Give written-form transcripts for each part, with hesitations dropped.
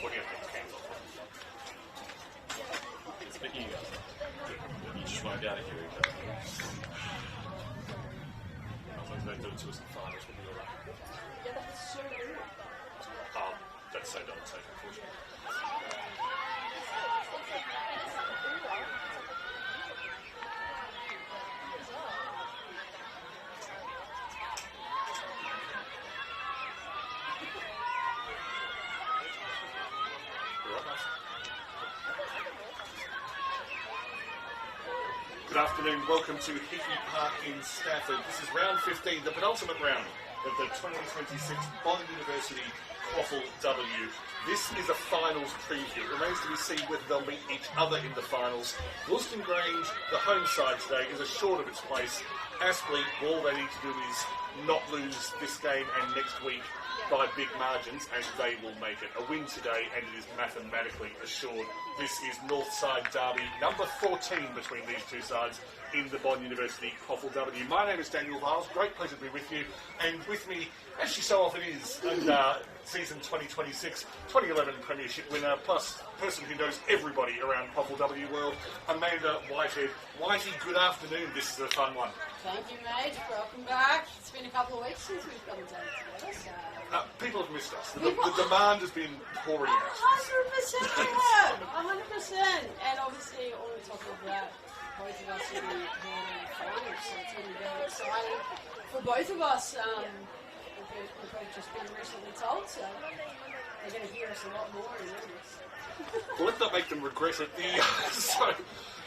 What do you think? It's a bit eager. You just won't be able to hear each other. As long as they do it to us in the finals, we'll be alright. Yeah, that's so weird. That's so don't take, unfortunately. Good afternoon, welcome to Hickey Park in Stafford. This is round 15, the penultimate round of the 2026 Bond University QAFLW. This is a finals preview. It remains to be seen whether they'll meet each other in the finals. Wilston Grange, the home side today, is assured of its place. Aspley, all they need to do is not lose this game and next week by big margins, and they will make it. A win today, and it is mathematically assured. This is Northside Derby, number 14 between these two sides in the Bond University QAFLW. My name is Daniel Viles. Great pleasure to be with you. And with me, as she so often is, and season 2026, 2011 Premiership winner, plus person who knows everybody around QAFLW world, Amanda Whitehead. Whitey, good afternoon. This is a fun one. Thank you, mate. Welcome back. It's been a couple of weeks since we've gotten done together, so... People have missed us. The demand has been pouring out. 100%! 100%! And obviously, on top of that, both of us will be holding finals, so it's going to be very exciting for both of us. We've both just been recently told, so they're going to hear us a lot more in this. Well, let's not make them regret it.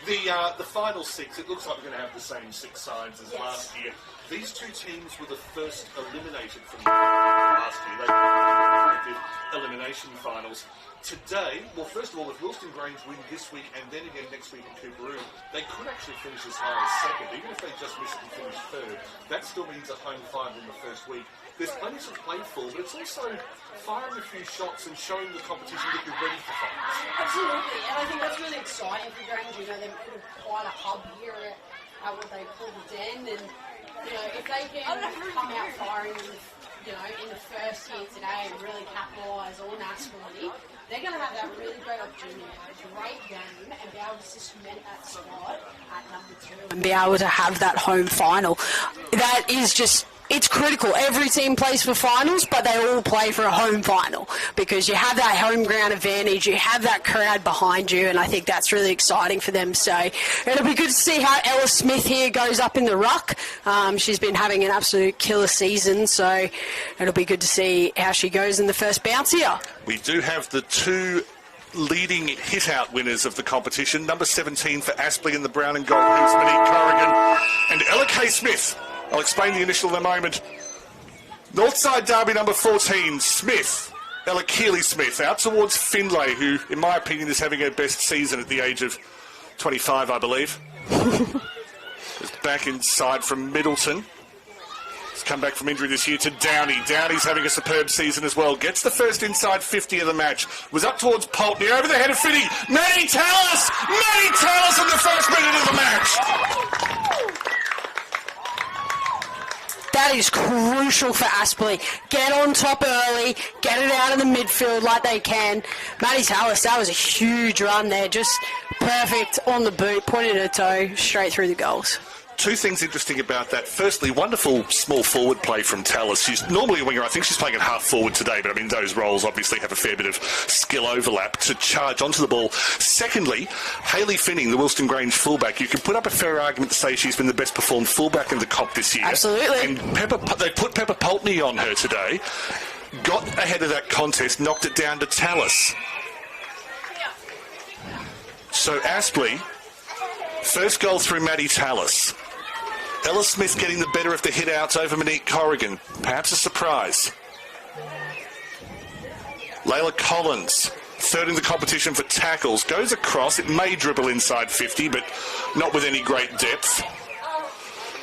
The final six, it looks like we're going to have the same six sides as last year. These two teams were the first eliminated from last year. They were elimination finals. Today, well, first of all, if Wilston Grange win this week and then again next week in Cooperoo, they could actually finish as high as second. Even if they just miss it and finish third, that still means a home final in the first week. There's plenty to play for, but it's also firing a few shots and showing the competition that you're ready for finals. Absolutely, and I think that's really exciting for Grange. You know, they've put quite a hub here at what they call the Den, and you know, if they can come out firing, you know, in the first year today and really capitalise on Aspley, they're going to have that really great opportunity, a great game, and be able to cement that spot at number 2 and be able to have that home final. That is just... It's critical. Every team plays for finals, but they all play for a home final because you have that home ground advantage, you have that crowd behind you, and I think that's really exciting for them. So it'll be good to see how Ella Smith here goes up in the ruck. She's been having an absolute killer season, so it'll be good to see how she goes in the first bounce here. We do have the two leading hit-out winners of the competition. Number 17 for Aspley in the brown and gold, who's Monique Corrigan, and Ella K. Smith. I'll explain the initial in a moment. Northside Derby number 14, Smith, Ella Keeley Smith, out towards Finlay, who, in my opinion, is having her best season at the age of 25, I believe. It's back inside from Middleton. He's come back from injury this year to Downey. Downey's having a superb season as well. Gets the first inside 50 of the match. Was up towards Pulteney, over the head of Finney. Maddie Tallis! Maddie Tallis in the first minute of the match! That is crucial for Aspley. Get on top early, get it out of the midfield like they can. Maddie Tallis, that was a huge run there. Just perfect on the boot, pointed her toe, straight through the goals. Two things interesting about that. Firstly, wonderful small forward play from Tallis. She's normally a winger. I think she's playing at half forward today, but I mean, those roles obviously have a fair bit of skill overlap to charge onto the ball. Secondly, Hayley Finning, the Wilston Grange fullback, you can put up a fair argument to say she's been the best performed fullback in the comp this year. Absolutely. And they put Pepper Pulteney on her today, got ahead of that contest, knocked it down to Tallis. So Aspley, first goal through Maddie Tallis. Ella Smith getting the better of the hit-outs over Monique Corrigan. Perhaps a surprise. Layla Collins, third in the competition for tackles. Goes across. It may dribble inside 50, but not with any great depth.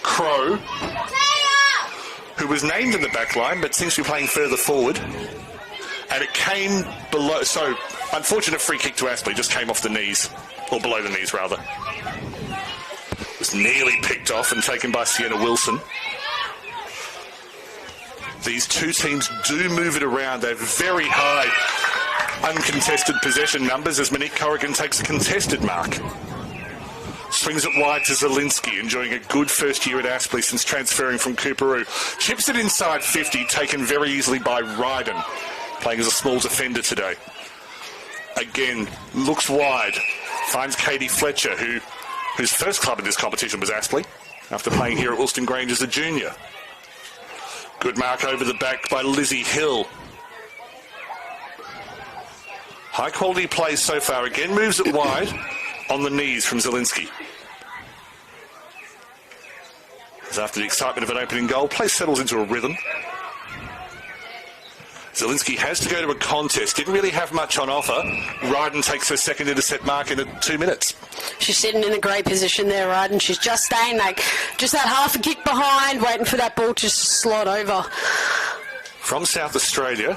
Crow, who was named in the back line, but seems to be playing further forward. And it came below. So, unfortunate free kick to Aspley. Just came off the knees. Or below the knees, rather. Was nearly picked off and taken by Sienna Wilson. These two teams do move it around. They're very high uncontested possession numbers as Monique Corrigan takes a contested mark. Swings it wide to Zielinski, enjoying a good first year at Aspley since transferring from Cooperoo. Chips it inside 50, taken very easily by Ryden, playing as a small defender today. Again, looks wide, finds Katie Fletcher, whose first club in this competition was Aspley, after playing here at Wilston Grange as a junior. Good mark over the back by Lizzie Hill. High quality play so far. Again, moves it wide on the knees from Zielinski. As after the excitement of an opening goal, play settles into a rhythm. Zielinski has to go to a contest. Didn't really have much on offer. Ryden takes her second intercept mark in 2 minutes. She's sitting in a great position there, Ryden. She's just staying just that half a kick behind, waiting for that ball just to slot over. From South Australia,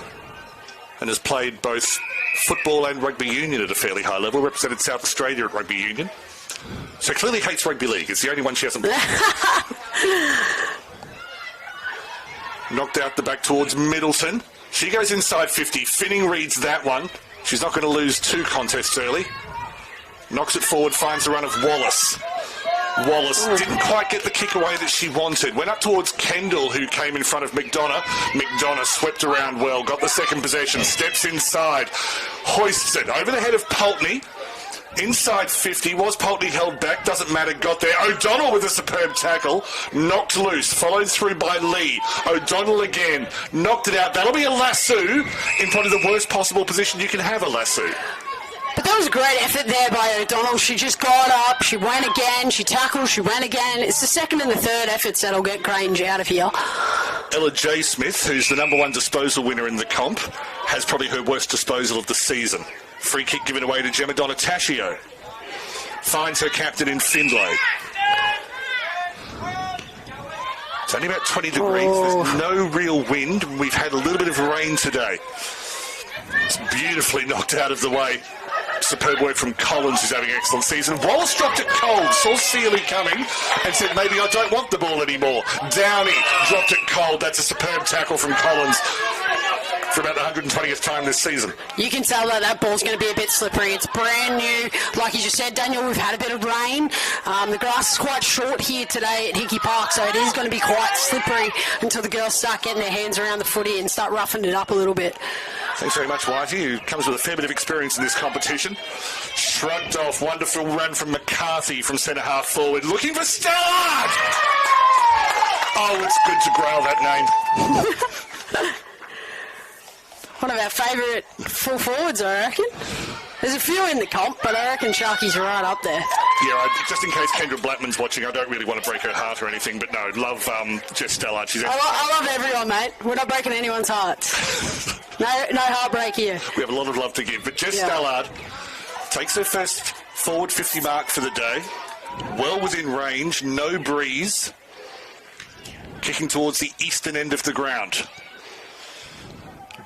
and has played both football and rugby union at a fairly high level, represented South Australia at rugby union. So clearly hates rugby league. It's the only one she hasn't played. Knocked out the back towards Middleton. She goes inside 50. Finning reads that one. She's not going to lose 2 contests early. Knocks it forward, finds the run of Wallace. Wallace didn't quite get the kick away that she wanted. Went up towards Kendall, who came in front of McDonough. McDonough swept around well, got the second possession, steps inside, hoists it over the head of Pulteney. Inside 50, was Pulteney held back? Doesn't matter, got there. O'Donnell with a superb tackle, knocked loose, followed through by Lee. O'Donnell again, knocked it out. That'll be a lasso in probably the worst possible position you can have a lasso. But that was a great effort there by O'Donnell. She just got up, she went again, she tackled, she went again. It's the second and the third efforts that'll get Grange out of here. Ella J. Smith, who's the #1 disposal winner in the comp, has probably her worst disposal of the season. Free kick given away to Gemma Donataccio. Finds her captain in Findlay. It's only about 20 degrees. There's no real wind. We've had a little bit of rain today. It's beautifully knocked out of the way. Superb work from Collins, who's having an excellent season. Wallace dropped it cold, saw Sealy coming and said, maybe I don't want the ball anymore. Downey dropped it cold. That's a superb tackle from Collins for about the 120th time this season. You can tell that ball's going to be a bit slippery. It's brand new. Like you just said, Daniel, we've had a bit of rain. The grass is quite short here today at Hickey Park, so it is going to be quite slippery until the girls start getting their hands around the footy and start roughing it up a little bit. Thanks very much, Whitey, who comes with a fair bit of experience in this competition. Shrugged off. Wonderful run from McCarthy from centre half forward. Looking for Stallard! Oh, it's good to growl that name. One of our favourite full forwards, I reckon. There's a few in the comp, but I reckon Sharky's right up there. Yeah, just in case Kendra Blackman's watching, I don't really want to break her heart or anything, but no, love Jess Stallard. She's I love everyone, mate. We're not breaking anyone's hearts. No heartbreak here. We have a lot of love to give, but Jess Stallard takes her first forward 50 mark for the day. Well within range, no breeze. Kicking towards the eastern end of the ground.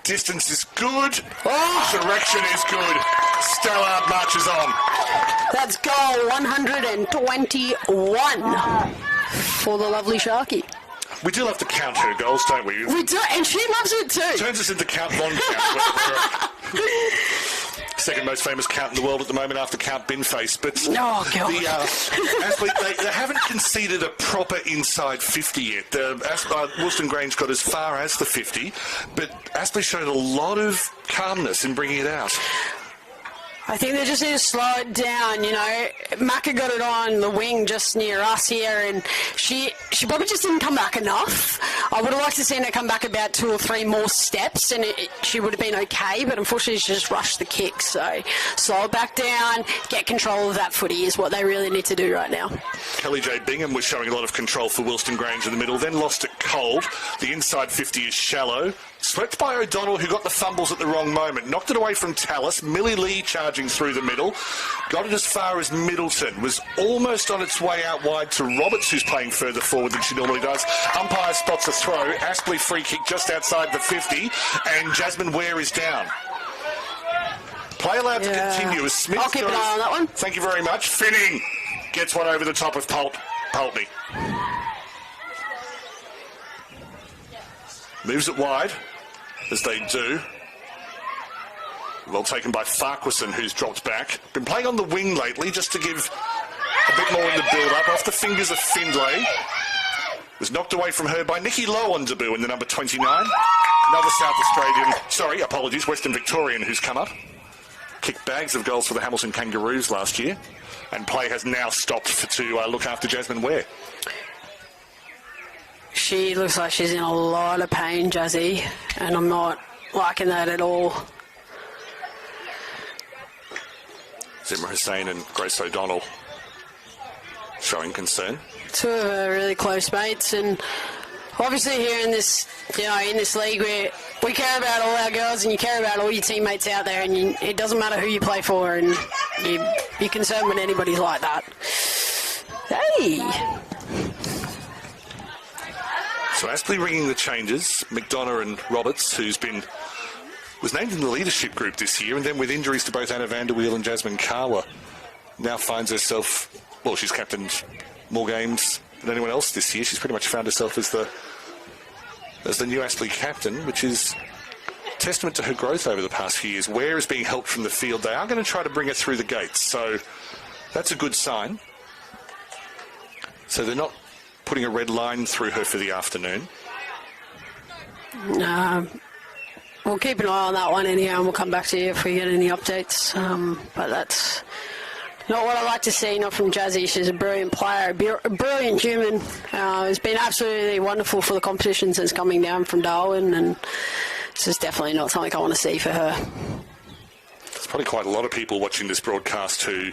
Distance is good. Direction is good. Stallard marches on. That's goal 121 for the lovely Sharky. We do love to count her goals, don't we? We do, and she loves it too. Turns us into Count Von Count. Second most famous count in the world at the moment after Count Binface. But Aspley, they haven't conceded a proper inside 50 yet. Wilston Grange got as far as the 50, but Aspley showed a lot of calmness in bringing it out. I think they just need to slow it down, you know. Macca got it on the wing just near us here, and she probably just didn't come back enough. I would have liked to seen her come back about 2 or 3 more steps, and she would have been okay, but unfortunately she just rushed the kick. So slow it back down, get control of that footy is what they really need to do right now. Kelly J. Bingham was showing a lot of control for Wilston Grange in the middle, then lost it cold. The inside 50 is shallow. Swept by O'Donnell, who got the fumbles at the wrong moment. Knocked it away from Tallis. Millie Lee charging through the middle. Got it as far as Middleton. Was almost on its way out wide to Roberts, who's playing further forward than she normally does. Umpire spots a throw. Aspley free kick just outside the 50. And Jasmine Ware is down. Play allowed to continue as Smith I'll keep an eye on that one. Thank you very much. Finning gets one over the top of Pulteney. Moves it wide, as they do. Well taken by Farquharson, who's dropped back. Been playing on the wing lately, just to give a bit more in the build-up. Off the fingers of Findlay. Was knocked away from her by Nikki Lowe on debut in the number 29. Another South Australian, Western Victorian who's come up. Kicked bags of goals for the Hamilton Kangaroos last year. And play has now stopped to look after Jasmine Ware. She looks like she's in a lot of pain, Jazzy, and I'm not liking that at all. Zimra Hussain and Grace O'Donnell showing concern. Two of her really close mates, and obviously here in this, in this league, we care about all our girls, and you care about all your teammates out there, and it doesn't matter who you play for, and you're concerned when anybody's like that. Hey! So Aspley ringing the changes. McDonough and Roberts, was named in the leadership group this year, and then with injuries to both Anna Vanderweel and Jasmine Kawa, now finds herself, she's captained more games than anyone else this year. She's pretty much found herself as the new Aspley captain, which is testament to her growth over the past few years. Ware is being helped from the field. They are going to try to bring her through the gates, so that's a good sign. So they're not putting a red line through her for the afternoon. We'll keep an eye on that one anyhow, and we'll come back to you if we get any updates. But that's not what I like to see, not from Jazzy. She's a brilliant player, a brilliant human. It's been absolutely wonderful for the competition since coming down from Darwin, and this is definitely not something I want to see for her. There's probably quite a lot of people watching this broadcast who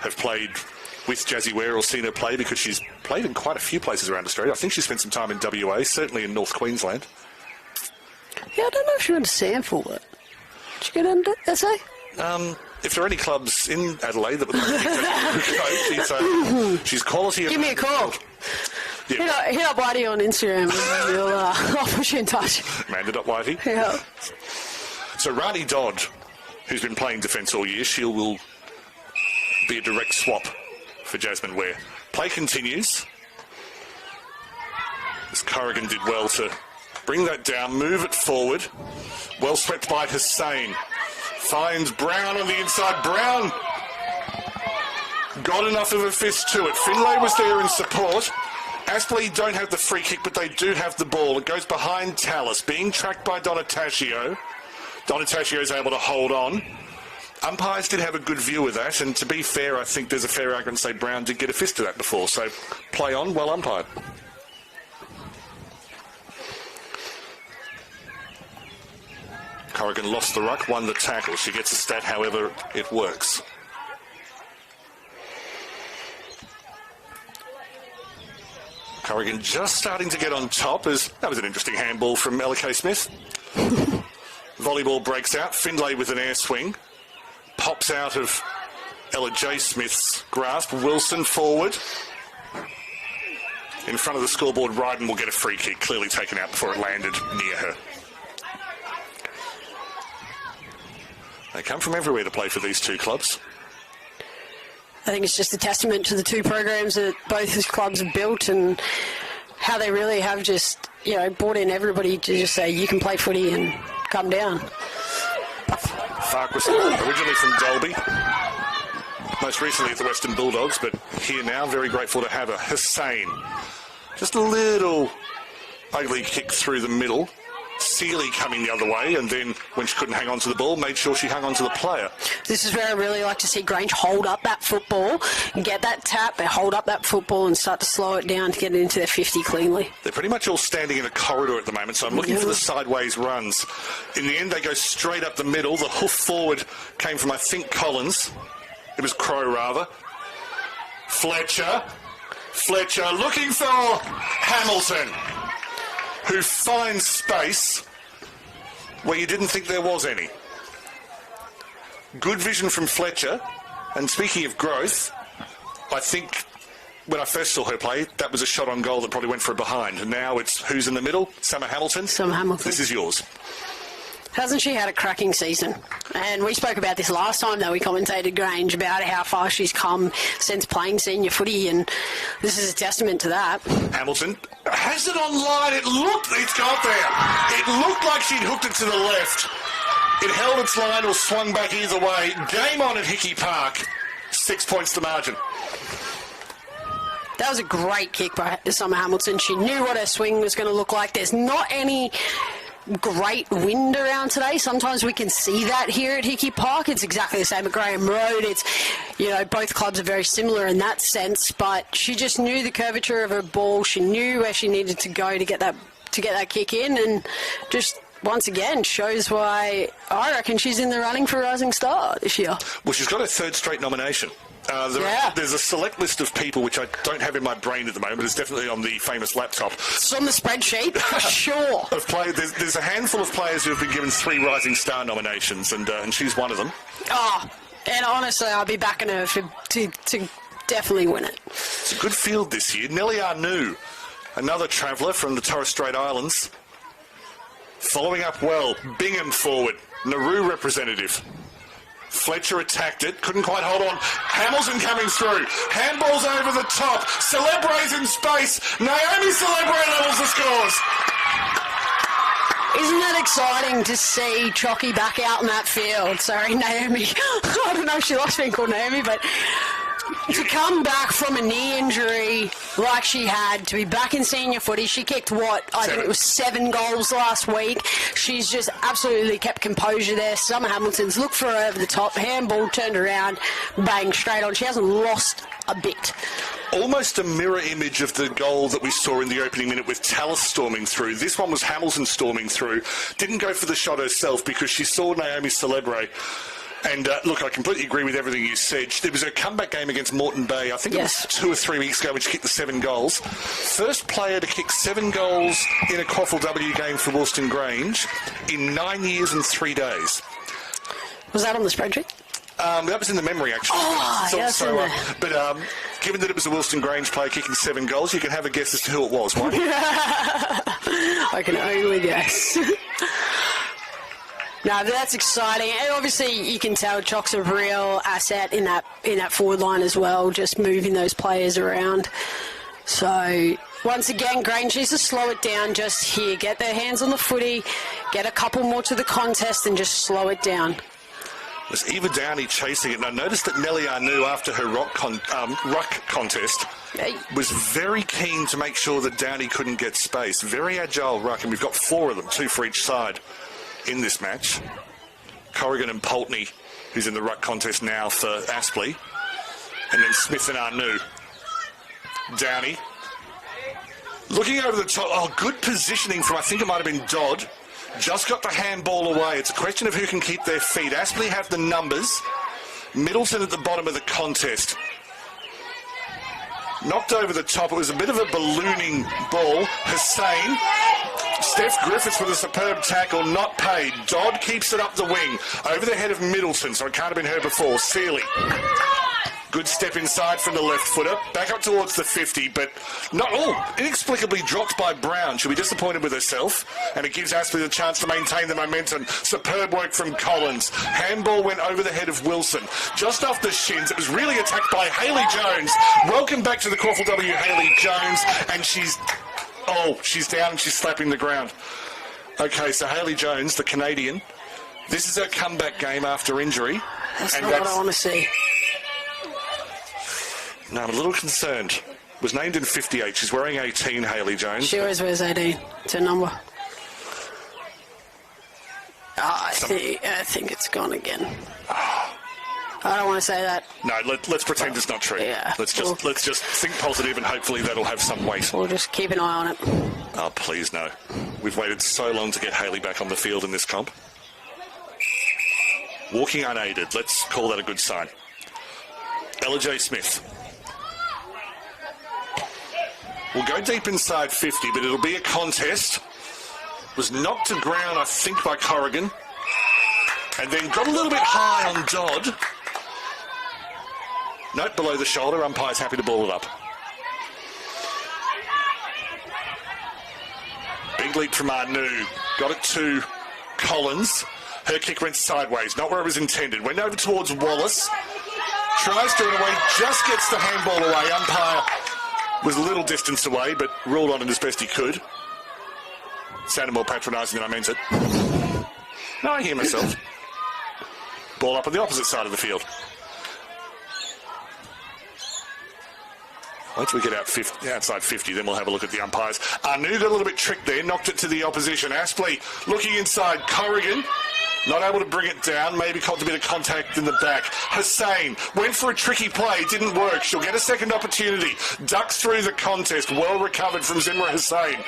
have played with Jazzy Ware or seen her play, because she's played in quite a few places around Australia. I think she spent some time in WA, certainly in North Queensland. Yeah, I don't know if she went to Sanford, but did she get into SA? If there are any clubs in Adelaide that would like to she's quality. Give me a call. Yeah. Hit up Whitey on Instagram and I'll put you in touch. Amanda.Whitey. Yeah. So Rani Dodd, who's been playing defence all year, she will be a direct swap for Jasmine Ware. Play continues. As Corrigan did well to bring that down, move it forward. Well swept by Hussain. Finds Brown on the inside. Brown got enough of a fist to it. Finlay was there in support. Aspley don't have the free kick, but they do have the ball. It goes behind Tallis, being tracked by Donataccio. Donataccio is able to hold on. Umpires did have a good view of that, and to be fair, I think there's a fair argument to say Brown did get a fist to that before, so play on, well umpired. Corrigan lost the ruck, won the tackle. She gets a stat, however, it works. Corrigan just starting to get on top, as that was an interesting handball from Ella K. Smith. Volleyball breaks out. Findlay with an air swing. Pops out of Ella J. Smith's grasp. Wilson forward. In front of the scoreboard, Ryden will get a free kick, clearly taken out before it landed near her. They come from everywhere to play for these two clubs. I think it's just a testament to the two programs that both these clubs have built, and how they really have just, brought in everybody to just say, you can play footy and come down. Farquharson, originally from Dalby, most recently at the Western Bulldogs, but here now, very grateful to have her. Hussain, just a little ugly kick through the middle. Seeley coming the other way, and then when she couldn't hang on to the ball, made sure she hung on to the player. This is where I really like to see Grange hold up that football and get that tap. They hold up that football and start to slow it down to get it into their 50 cleanly. They're pretty much all standing in a corridor at the moment, so I'm looking for the sideways runs. In the end, they go straight up the middle. The hoof forward came from, I think, Collins. It was Crow, rather. Fletcher looking for Hamilton, who finds space where you didn't think there was any. Good vision from Fletcher. And speaking of growth, I think when I first saw her play, that was a shot on goal that probably went for a behind. And now it's who's in the middle? Summer Hamilton? Summer Hamilton. This is yours. Hasn't she had a cracking season? And we spoke about this last time that we commentated Grange about how far she's come since playing senior footy, and this is a testament to that. Hamilton has it online. It's got there. It looked like she'd hooked it to the left. It held its line or swung back either way. Game on at Hickey Park. 6 points to margin. That was a great kick by Summer Hamilton. She knew what her swing was going to look like. There's not any great wind around today. Sometimes we can see that here at Hickey Park. It's exactly the same at Graham Road. It's, both clubs are very similar in that sense, but she just knew the curvature of her ball. She knew where she needed to go to get that kick in, and just once again shows why I reckon she's in the running for Rising Star this year. Well, she's got her third straight nomination. There's a select list of people which I don't have in my brain at the moment, but it's definitely on the famous laptop. It's on the spreadsheet, for sure. There's a handful of players who have been given 3 Rising Star nominations, and she's one of them. Oh, and honestly, I'll be backing her to definitely win it. It's a good field this year. Nellie Arnoux, another traveller from the Torres Strait Islands. Following up well, Bingham forward, Nauru representative. Fletcher attacked it, couldn't quite hold on. Hamilton coming through. Handball's over the top. Celebre's in space. Naomi Celebre levels the scores. Isn't that exciting to see Chalky back out in that field? Sorry, Naomi. I don't know if she likes being called Naomi, but to come back from a knee injury like she had, to be back in senior footy, she kicked I think it was 7 goals last week. She's just absolutely kept composure there. Summer Hamilton's looked for her over the top, handball turned around, bang, straight on. She hasn't lost a bit. Almost a mirror image of the goal that we saw in the opening minute with Tallis storming through. This one was Hamilton storming through. Didn't go for the shot herself because she saw Naomi Celebre. And look, I completely agree with everything you said. There was a comeback game against Moreton Bay, I think it was 2 or 3 weeks ago, when she kicked the 7 goals. First player to kick 7 goals in a QAFLW game for Wilston Grange in 9 years and 3 days. Was that on the spreadsheet? That was in the memory, actually. But given that it was a Wilston Grange player kicking 7 goals, you can have a guess as to who it was, won't you? I can only guess. No, but that's exciting. And obviously, you can tell Chalk's a real asset in that forward line as well, just moving those players around. So, once again, Grange needs to slow it down just here. Get their hands on the footy, get a couple more to the contest, and just slow it down. Was Eva Downey chasing it? And I noticed that Nellie Arnoux, after her ruck contest, was very keen to make sure that Downey couldn't get space. Very agile ruck, and we've got 4 of them, 2 for each side in this match. Corrigan and Pulteney, who's in the ruck contest now for Aspley, and then Smith and Arnoux. Downey looking over the top. Oh, good positioning from, I think it might have been Dodd. Just got the handball away. It's a question of who can keep their feet. Aspley have the numbers. Middleton at the bottom of the contest. Knocked over the top. It was a bit of a ballooning ball. Hussain. Steph Griffiths with a superb tackle, not paid. Dodd keeps it up the wing, over the head of Middleton, so it can't have been her before. Seeley. Good step inside from the left footer. Back up towards the 50, but inexplicably dropped by Brown. She'll be disappointed with herself, and it gives Aspley the chance to maintain the momentum. Superb work from Collins. Handball went over the head of Wilson. Just off the shins. It was really attacked by Hayley Jones. Welcome back to the QAFLW, Hayley Jones, and she's down and she's slapping the ground. Okay, so Hayley Jones, the Canadian, this is her comeback game after injury. That's not what I want to see. No, I'm a little concerned. Was named in 58. She's wearing 18, Hayley Jones. She always wears 18. It's her number. I think it's gone again. I don't want to say that. No, let's pretend it's not true. Yeah. Let's just think positive and hopefully that'll have some weight. We'll just keep an eye on it. Oh, please no. We've waited so long to get Hayley back on the field in this comp. Walking unaided. Let's call that a good sign. Ella J. Smith. We'll go deep inside 50, but it'll be a contest. Was knocked to ground, I think, by Corrigan. And then got a little bit high on Dodd. Note below the shoulder. Umpire's happy to ball it up. Big leap from Arnoux. Got it to Collins. Her kick went sideways, not where it was intended. Went over towards Wallace. Tries to run away, just gets the handball away. Umpire was a little distance away, but ruled on it as best he could. Sounded more patronising than I meant it. No, I hear myself. Ball up on the opposite side of the field. Once we get outside 50, then we'll have a look at the umpires. Anu got a little bit tricked there, knocked it to the opposition. Aspley looking inside. Corrigan not able to bring it down, maybe caught a bit of contact in the back. Hussain went for a tricky play, didn't work. She'll get a second opportunity. Ducks through the contest, well recovered from Zimra Hussain.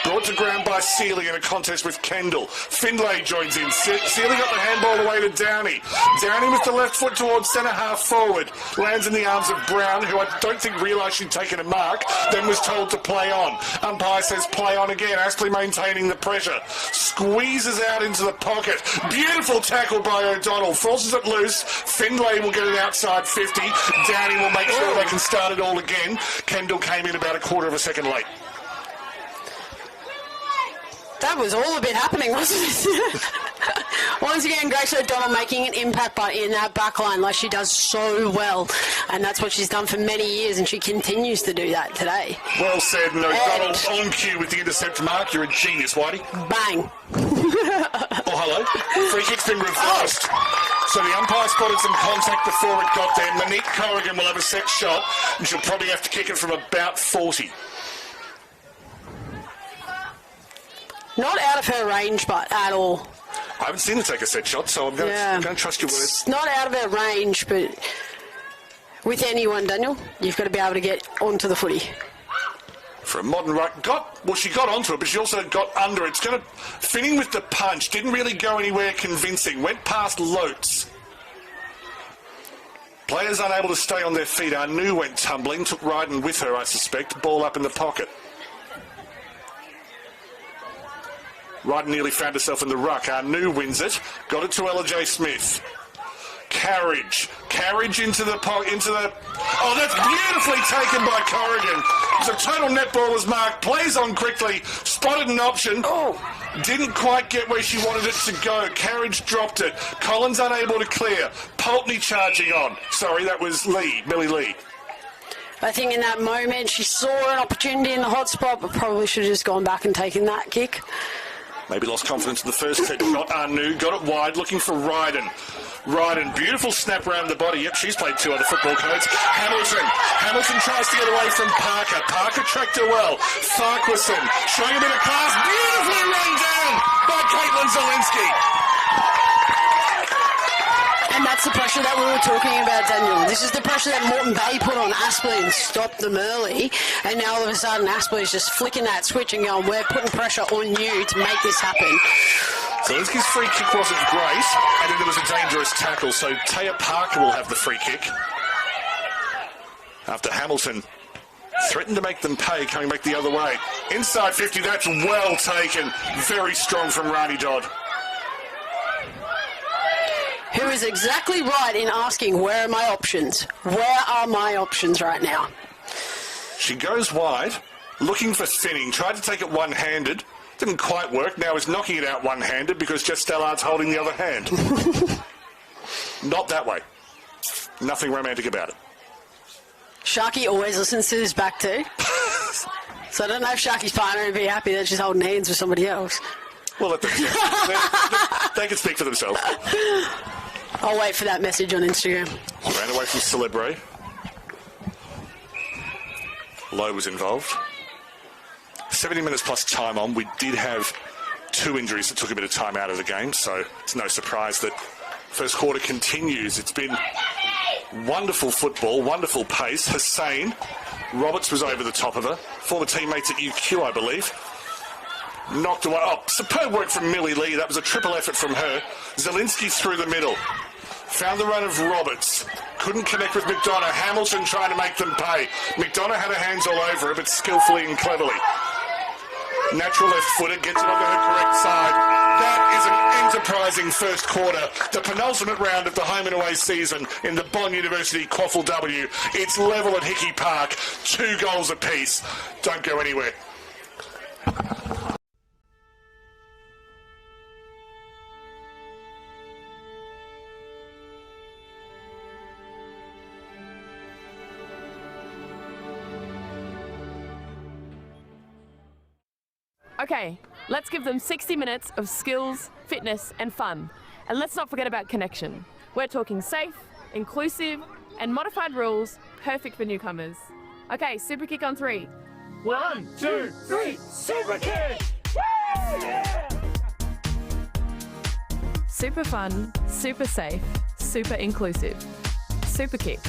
Brought to ground by Seeley in a contest with Kendall. Findlay joins in. Seeley got the handball away to Downey. Downey with the left foot towards centre half forward. Lands in the arms of Brown, who I don't think realised she'd taken a mark, then was told to play on. Umpire says play on again. Aspley maintaining the pressure. Squeezes out into the pocket. Beautiful tackle by O'Donnell. Forces it loose. Findlay will get it outside 50. Downey will make sure they can start it all again. Kendall came in about a quarter of a second late. That was all a bit happening, wasn't it? Once again, Grace O'Donnell making an impact in that back line like she does so well. And that's what she's done for many years, and she continues to do that today. Well said, and O'Donnell on cue with the intercept mark. You're a genius, Whitey. Bang. Oh, hello. Free kick's been reversed. So the umpire spotted some contact before it got there. Monique Corrigan will have a set shot, and she'll probably have to kick it from about 40. Not out of her range, but at all. I haven't seen her take a set shot, so I'm going to trust your words. It's not out of her range, but with anyone, Daniel, you've got to be able to get onto the footy. For a modern right, she got onto it, but she also got under it. It's going to Finning with the punch, didn't really go anywhere convincing, went past Lotes. Players unable to stay on their feet. Anu went tumbling, took Ryden with her, I suspect. Ball up in the pocket. Ryden nearly found herself in the ruck. Anu wins it. Got it to Ella J. Smith. Carriage into the... Oh, that's beautifully taken by Corrigan. It's a total netballer's mark. Plays on quickly. Spotted an option. Didn't quite get where she wanted it to go. Carriage dropped it. Collins unable to clear. Pulteney charging on. Sorry, that was Millie Lee. I think in that moment she saw an opportunity in the hot spot, but probably should have just gone back and taken that kick. Maybe lost confidence in the first set shot. Anu got it wide, looking for Ryden. Ryden, beautiful snap round the body. Yep, she's played 2 other football codes. Hamilton tries to get away from Parker. Parker tracked her well. Farquharson showing a bit of class. Beautifully run down by Caitlin Zielinski. And that's the pressure that we were talking about, Daniel. This is the pressure that Moreton Bay put on Aspley and stopped them early. And now all of a sudden Aspley's just flicking that switch and going, we're putting pressure on you to make this happen. Zielinski's free kick wasn't great, and then there was a dangerous tackle, so Taya Parker will have the free kick. After Hamilton threatened to make them pay, coming back the other way. Inside 50, that's well taken. Very strong from Rani Dodd. Who is exactly right in asking, where are my options? Where are my options right now? She goes wide, looking for Finning. Tried to take it one-handed. Didn't quite work. Now is knocking it out one-handed because Jess Stallard's holding the other hand. Not that way. Nothing romantic about it. Sharky always listens to this back too. So I don't know if Sharky's partner would be happy that she's holding hands with somebody else. Well, they can speak for themselves. I'll wait for that message on Instagram. Ran away from Celebre. Lowe was involved. 70 minutes plus time on. We did have 2 injuries that took a bit of time out of the game, so it's no surprise that first quarter continues. It's been wonderful football, wonderful pace. Hussain, Roberts was over the top of her. Former teammates at UQ, I believe. Knocked away. Oh, superb work from Millie Lee. That was a triple effort from her. Zielinski through the middle. Found the run of Roberts. Couldn't connect with McDonough. Hamilton trying to make them pay. McDonough had her hands all over her, but skillfully and cleverly. Natural left footer, gets it onto her correct side. That is an enterprising first quarter. The penultimate round of the home and away season in the Bond University QAFLW. It's level at Hickey Park. 2 goals apiece. Don't go anywhere. Okay, let's give them 60 minutes of skills, fitness and fun. And let's not forget about connection. We're talking safe, inclusive and modified rules, perfect for newcomers. Okay, super kick on 3. 1, 2, 3, super kick! Woo! Yeah! Super fun, super safe, super inclusive. Super kick.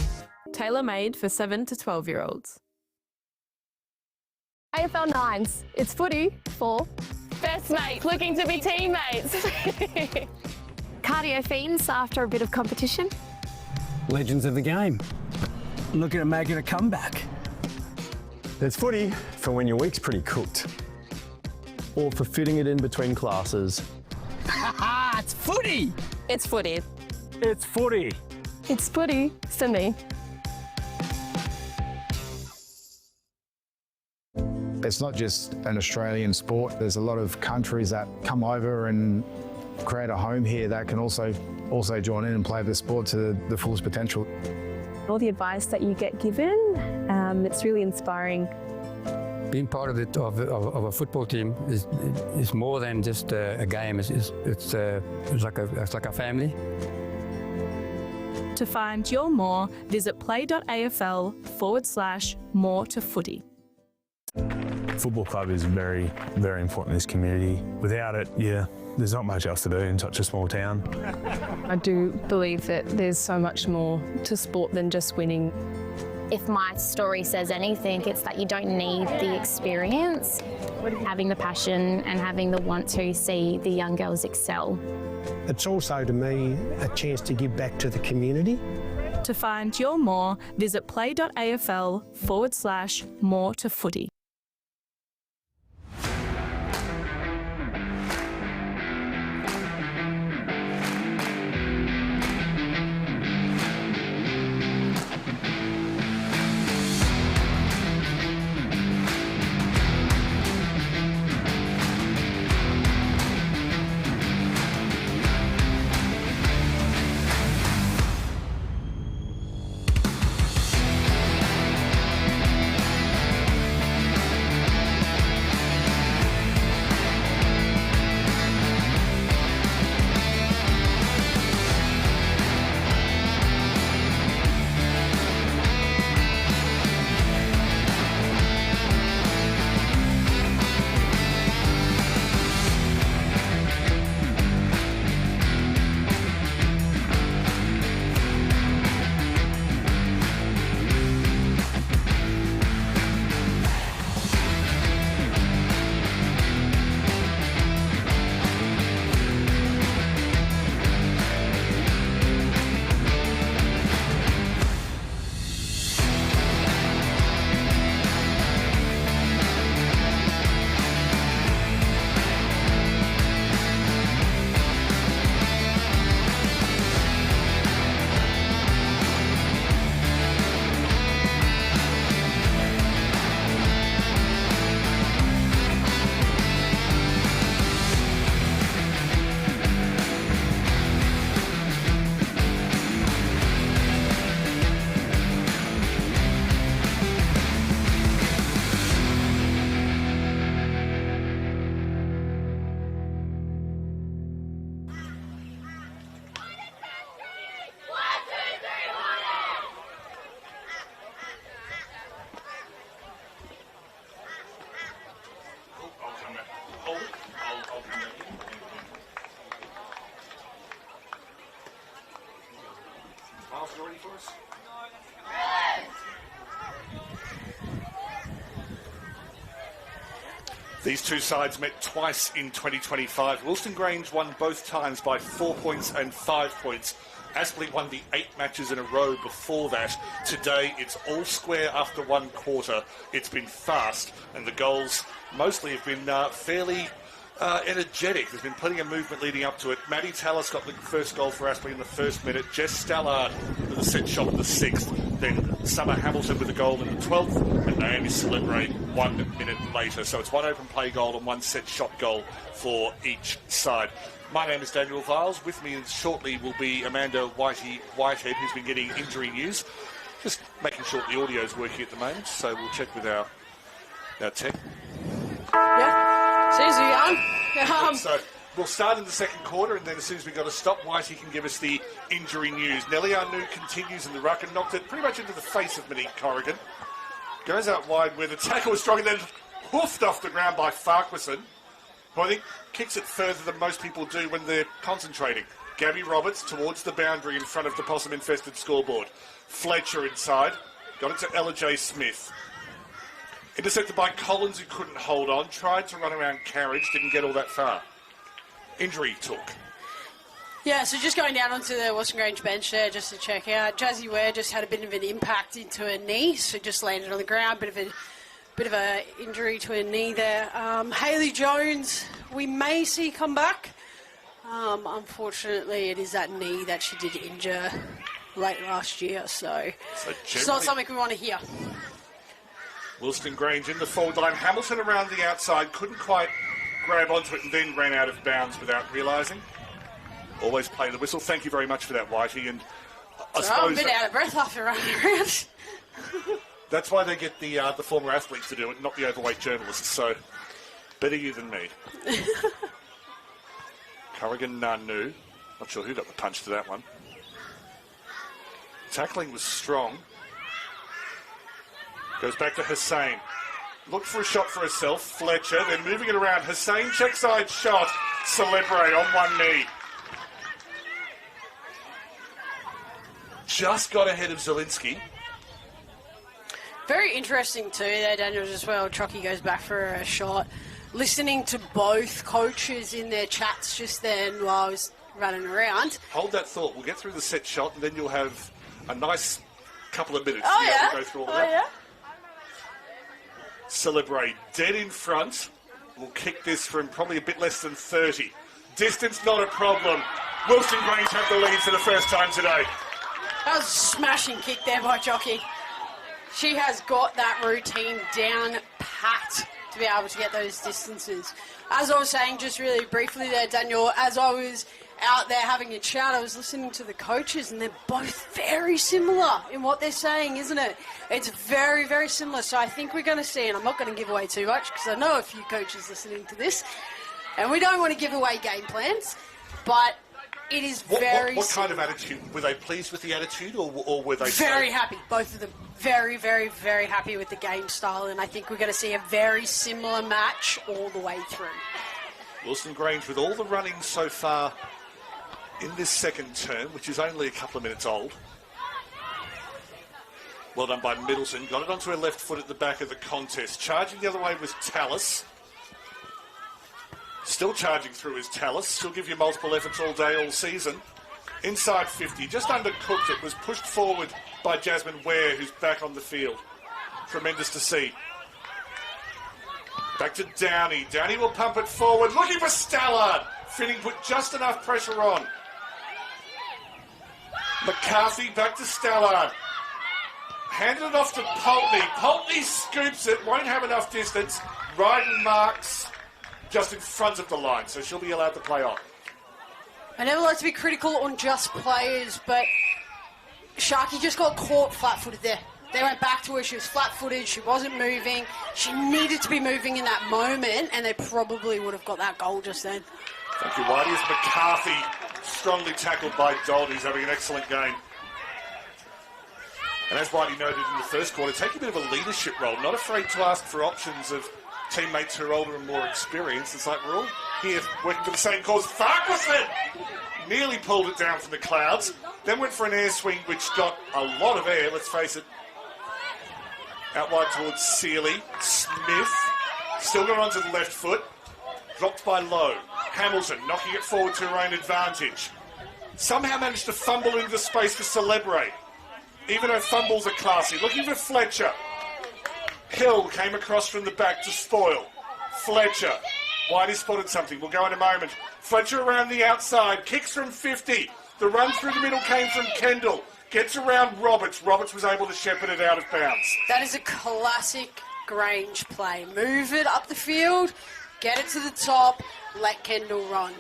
Tailor-made for 7 to 12-year-olds. AFL 9s, it's footy for Best mates looking to be teammates. cardio fiends after a bit of competition. Legends of the game, looking at making a comeback. There's footy for when your week's pretty cooked. Or for fitting it in between classes. Ha! It's footy! It's footy. It's footy. It's footy for me. It's not just an Australian sport. There's a lot of countries that come over and create a home here that can also join in and play the sport to the fullest potential. All the advice that you get given, it's really inspiring. Being part of a football team is more than just a game. It's like a family. To find your more, visit play.afl/more to footy. Football club is very, very important in this community. Without it, there's not much else to do in such a small town. I do believe that there's so much more to sport than just winning. If my story says anything, it's that you don't need the experience, having the passion and having the want to see the young girls excel. It's also, to me, a chance to give back to the community. To find your more, visit play.afl/more to footy. Miles, you ready for us? These two sides met twice in 2025. Wilston Grange won both times by 4 points and 5 points. Aspley won the 8 matches in a row before that. Today, it's all square after one quarter. It's been fast, and the goals mostly have been fairly energetic. There's been plenty of movement leading up to it. Maddie Tallis got the first goal for Aspley in the first minute. Jess Stallard with a set shot in the 6th. Then Summer Hamilton with a goal in the 12th. And Naomi Celebrate 1 minute later. So it's one open play goal and one set shot goal for each side. My name is Daniel Viles. With me shortly will be Amanda Whitehead, who's been getting injury news. Just making sure the audio's working at the moment. So we'll check with our tech. Yeah. See? young. So we'll start in the second quarter, and then as soon as we've got to stop, Whitey can give us the injury news. Nellie Arnoux continues in the ruck and knocked it pretty much into the face of Monique Corrigan. Goes out wide where the tackle was strong and then hoofed off the ground by Farquharson, who I think kicks it further than most people do when they're concentrating. Gabby Roberts towards the boundary in front of the possum-infested scoreboard. Fletcher inside. Got it to Ella J. Smith. Intercepted by Collins, who couldn't hold on. Tried to run around Carriage, didn't get all that far. Injury talk. Yeah, so just going down onto the Wilston Grange bench there just to check out. Jazzy Ware just had a bit of an impact into her knee, so just landed on the ground. Bit of a injury to her knee there. Hayley Jones, we may see come back. Unfortunately, it is that knee that she did injure late last year, so it's not something we want to hear. Wilston Grange in the forward line. Hamilton around the outside, couldn't quite grab onto it and then ran out of bounds without realising. Always play the whistle. Thank you very much for that, Whitey. And I suppose I'm a bit out of breath after running around. that's why they get the former athletes to do it, not the overweight journalists. So better you than me. Corrigan Nanu. Not sure who got the punch to that one. Tackling was strong. Goes back to Hussain. Looked for a shot for herself. Fletcher. Then moving it around. Hussain check side shot. Celebre on one knee. Just got ahead of Zielinski. Very interesting too there, Daniels, as well. Chucky goes back for a shot. Listening to both coaches in their chats just then while I was running around. Hold that thought. We'll get through the set shot and then you'll have a nice couple of minutes to be able to go through all that. Yeah. Celebre dead in front. We'll kick this from probably a bit less than 30. Distance not a problem. Wilston Grange have the lead for the first time today. That was a smashing kick there by Jockey. She has got that routine down pat to be able to get those distances. As I was saying just really briefly there, Daniel, as I was out there having a chat, I was listening to the coaches and they're both very similar in what they're saying, isn't it? It's very, very similar. So I think we're going to see, and I'm not going to give away too much because I know a few coaches listening to this, and we don't want to give away game plans, but it is very What kind of attitude? Were they pleased with the attitude or were they... Very happy, both of them. Very, very, very happy with the game style, and I think we're going to see a very similar match all the way through. Wilston Grange with all the running so far in this second term, which is only a couple of minutes old. Well done by Middleton. Got it onto her left foot at the back of the contest. Charging the other way was Tallis. Still charging through is Tallis. She'll give you multiple efforts all day, all season. Inside 50, just undercooked it. Was pushed forward by Jasmine Ware, who's back on the field. Tremendous to see. Back to Downey. Downey will pump it forward. Looking for Stallard. Finning put just enough pressure on. McCarthy back to Stallard. Handed it off to Pulteney. Pulteney scoops it. Won't have enough distance. Ryden marks just in front of the line, so she'll be allowed to play on. I never like to be critical on just players, but Sharky just got caught flat-footed there. They went back to her. She was flat-footed. She wasn't moving. She needed to be moving in that moment, and they probably would have got that goal just then. Thank you, Whitey. It's McCarthy, strongly tackled by Dodd, who's having an excellent game. And as Whitey noted in the first quarter, taking a bit of a leadership role, not afraid to ask for options of teammates who are older and more experienced. It's like we're all here working for the same cause. Farquharson nearly pulled it down from the clouds, then went for an air swing which got a lot of air, let's face it. Out wide towards Seeley. Smith still got onto the left foot. Dropped by Lowe. Hamilton knocking it forward to her own advantage. Somehow managed to fumble into the space for Celebre. Even her fumbles are classy. Looking for Fletcher. Hill came across from the back to spoil. Fletcher. Whitey spotted something. We'll go in a moment. Fletcher around the outside. Kicks from 50. The run through the middle came from Kendall. Gets around Roberts. Roberts was able to shepherd it out of bounds. That is a classic Grange play. Move it up the field. Get it to the top. Let Kendall run.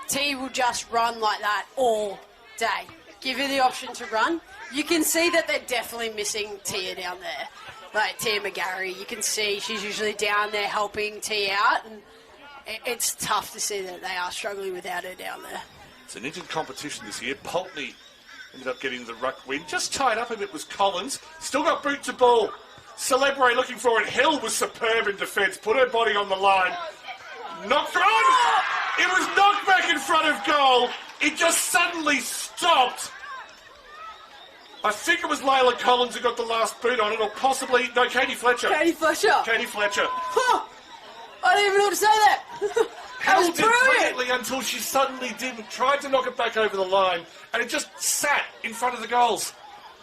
T will just run like that all day. Give her the option to run. You can see that they're definitely missing Tia down there. like Tia McGarry, you can see she's usually down there helping T out, and it's tough to see that they are struggling without her down there. It's an injured competition this year. Pulteney ended up getting the ruck win. Just tied up a bit was Collins. Still got boot to ball. Celebre looking for it. Hill was superb in defence. Put her body on the line. Knocked on! It was knocked back in front of goal. It just suddenly stopped. I think it was Layla Collins who got the last boot on it, or possibly... No, Katie Fletcher. Katie Fletcher. Katie Fletcher. Huh. I didn't even know to say that. Held it brilliantly until she suddenly didn't. Tried to knock it back over the line, and it just sat in front of the goals.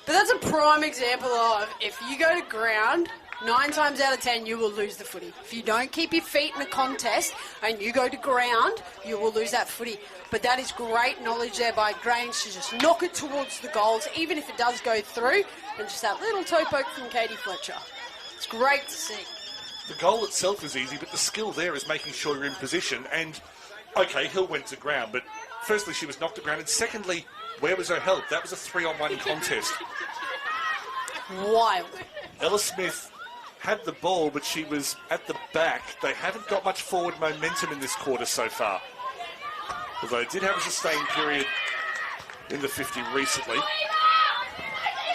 But that's a prime example of, if you go to ground, 9 times out of 10 you will lose the footy. If you don't keep your feet in a contest and you go to ground, you will lose that footy. But that is great knowledge there by Grange to just knock it towards the goals, even if it does go through, and just that little toe poke from Katie Fletcher. It's great to see. The goal itself is easy, but the skill there is making sure you're in position. And, OK, Hill went to ground, but firstly, she was knocked to ground, and secondly, where was her help? That was a 3-on-1 contest. Wild. Ella Smith had the ball, but she was at the back. They haven't got much forward momentum in this quarter so far. Although they did have a sustained period in the 50 recently.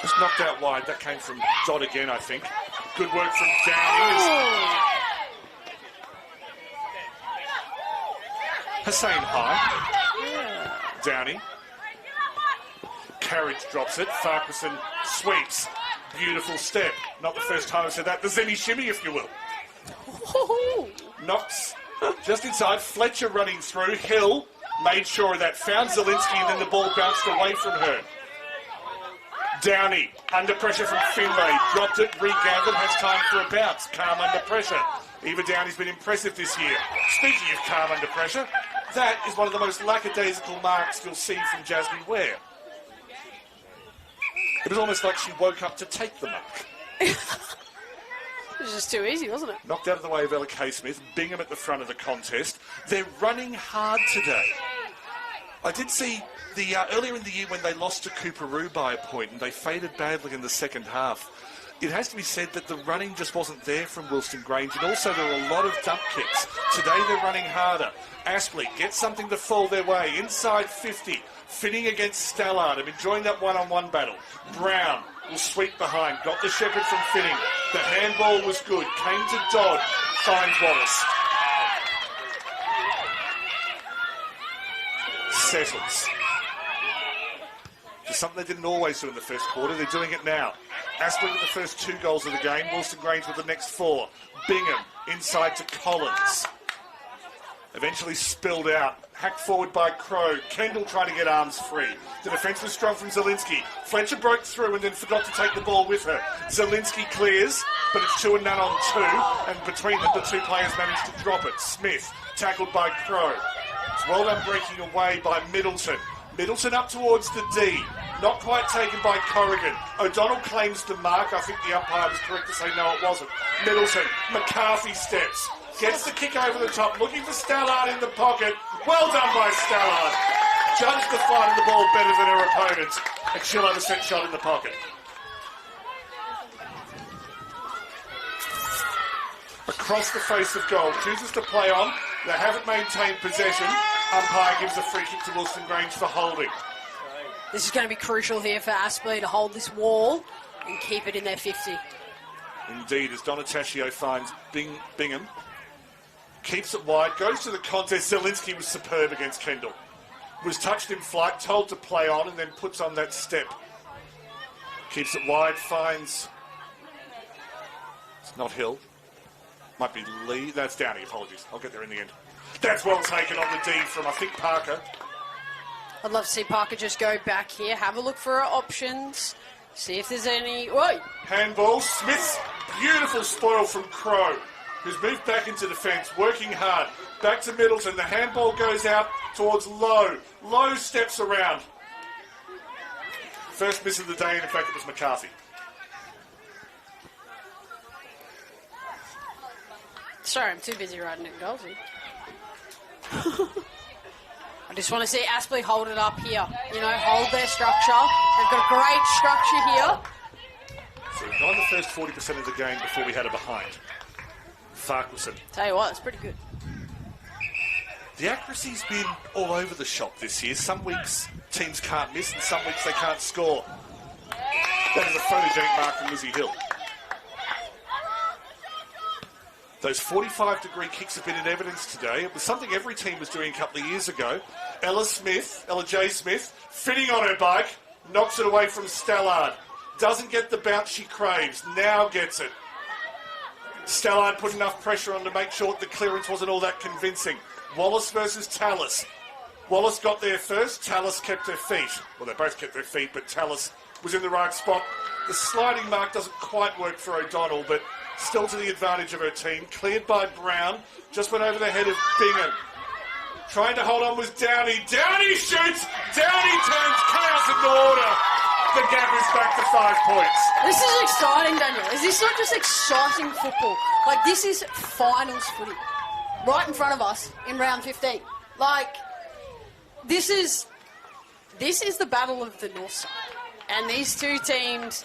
Just knocked out wide. That came from Dodd again, I think. Good work from Downey. Hussein high. Downey. Carriage drops it. Farquharson sweeps. Beautiful step. Not the first time I've said that. The Zenny shimmy, if you will. Knocks just inside. Fletcher running through. Hill made sure of that. Found Zielinski, and then the ball bounced away from her. Downey, under pressure from Finlay. Dropped it, regathered, has time for a bounce. Calm under pressure. Eva Downey's been impressive this year. Speaking of calm under pressure, that is one of the most lackadaisical marks you'll see from Jasmine Ware. It was almost like she woke up to take the mark. It was just too easy, wasn't it? Knocked out of the way of Ella K. Smith. Bingham at the front of the contest. They're running hard today. I did see the earlier in the year when they lost to Cooperoo by a point and they faded badly in the second half. It has to be said that the running just wasn't there from Wilston Grange, and also there were a lot of dump kicks. Today they're running harder. Aspley gets something to fall their way. Inside 50. Finning against Stallard. I'm enjoying that one-on-one battle. Brown will sweep behind. Got the shepherd from Finning. The handball was good. Came to Dodd. Finds Wallace. Settles. It's something they didn't always do in the first quarter. They're doing it now. Aspley with the first 2 goals of the game. Wilston Grange with the next 4. Bingham inside to Collins. Eventually spilled out. Hacked forward by Crow. Kendall trying to get arms free. The defence was strong from Zielinski. Fletcher broke through and then forgot to take the ball with her. Zielinski clears, but it's 2 and none on 2. And between them, the 2 players managed to drop it. Smith tackled by Crow. It's well done breaking away by Middleton. Middleton up towards the D. Not quite taken by Corrigan. O'Donnell claims the mark. I think the umpire was correct to say no, it wasn't. Middleton. McCarthy steps. Gets the kick over the top. Looking for Stallard in the pocket. Well done by Stallard. Judged the flight of the ball better than her opponents. And she'll have a set shot in the pocket. Across the face of goal. Chooses to play on. They haven't maintained possession. Umpire gives a free kick to Wilston Grange for holding. This is going to be crucial here for Aspley to hold this wall and keep it in their 50. Indeed, as Donataccio finds Bingham. Keeps it wide, goes to the contest. Zielinski was superb against Kendall. Was touched in flight, told to play on, and then puts on that step. Keeps it wide, finds... It's not Hill. Might be Lee. That's Downey, apologies. I'll get there in the end. That's well taken on the D from, I think, Parker. I'd love to see Parker just go back here, have a look for her options, see if there's any... Whoa! Handball. Smith's beautiful spoil from Crow, who's moved back into defence, working hard. Back to Middleton. The handball goes out towards Lowe. Lowe steps around. First miss of the day, and in fact, it was McCarthy. Sorry, I'm too busy writing it goals here. I just want to see Aspley hold it up here. You know, hold their structure. They've got a great structure here. So Not in the first 40% of the game before we had a behind. Farquharson. Tell you what, it's pretty good. The accuracy's been all over the shop this year. Some weeks teams can't miss and some weeks they can't score. That is a photogenic mark from Lizzie Hill. Those 45-degree kicks have been in evidence today. It was something every team was doing a couple of years ago. Ella J. Smith, fitting on her bike, knocks it away from Stallard. Doesn't get the bounce she craves, now gets it. Stallard put enough pressure on to make sure the clearance wasn't all that convincing. Wallace versus Tallis. Wallace got there first, Tallis kept her feet. Well, they both kept their feet, but Tallis was in the right spot. The sliding mark doesn't quite work for O'Donnell, but still to the advantage of her team. Cleared by Brown, just went over the head of Bingham. Trying to hold on was Downey. Downey shoots! Downey turns chaos into order. The gap is back to 5 points. This is exciting, Daniel. Is this not just exciting football? Like, this is finals footy. Right in front of us in round 15. Like, this is the battle of the North Side. And these two teams,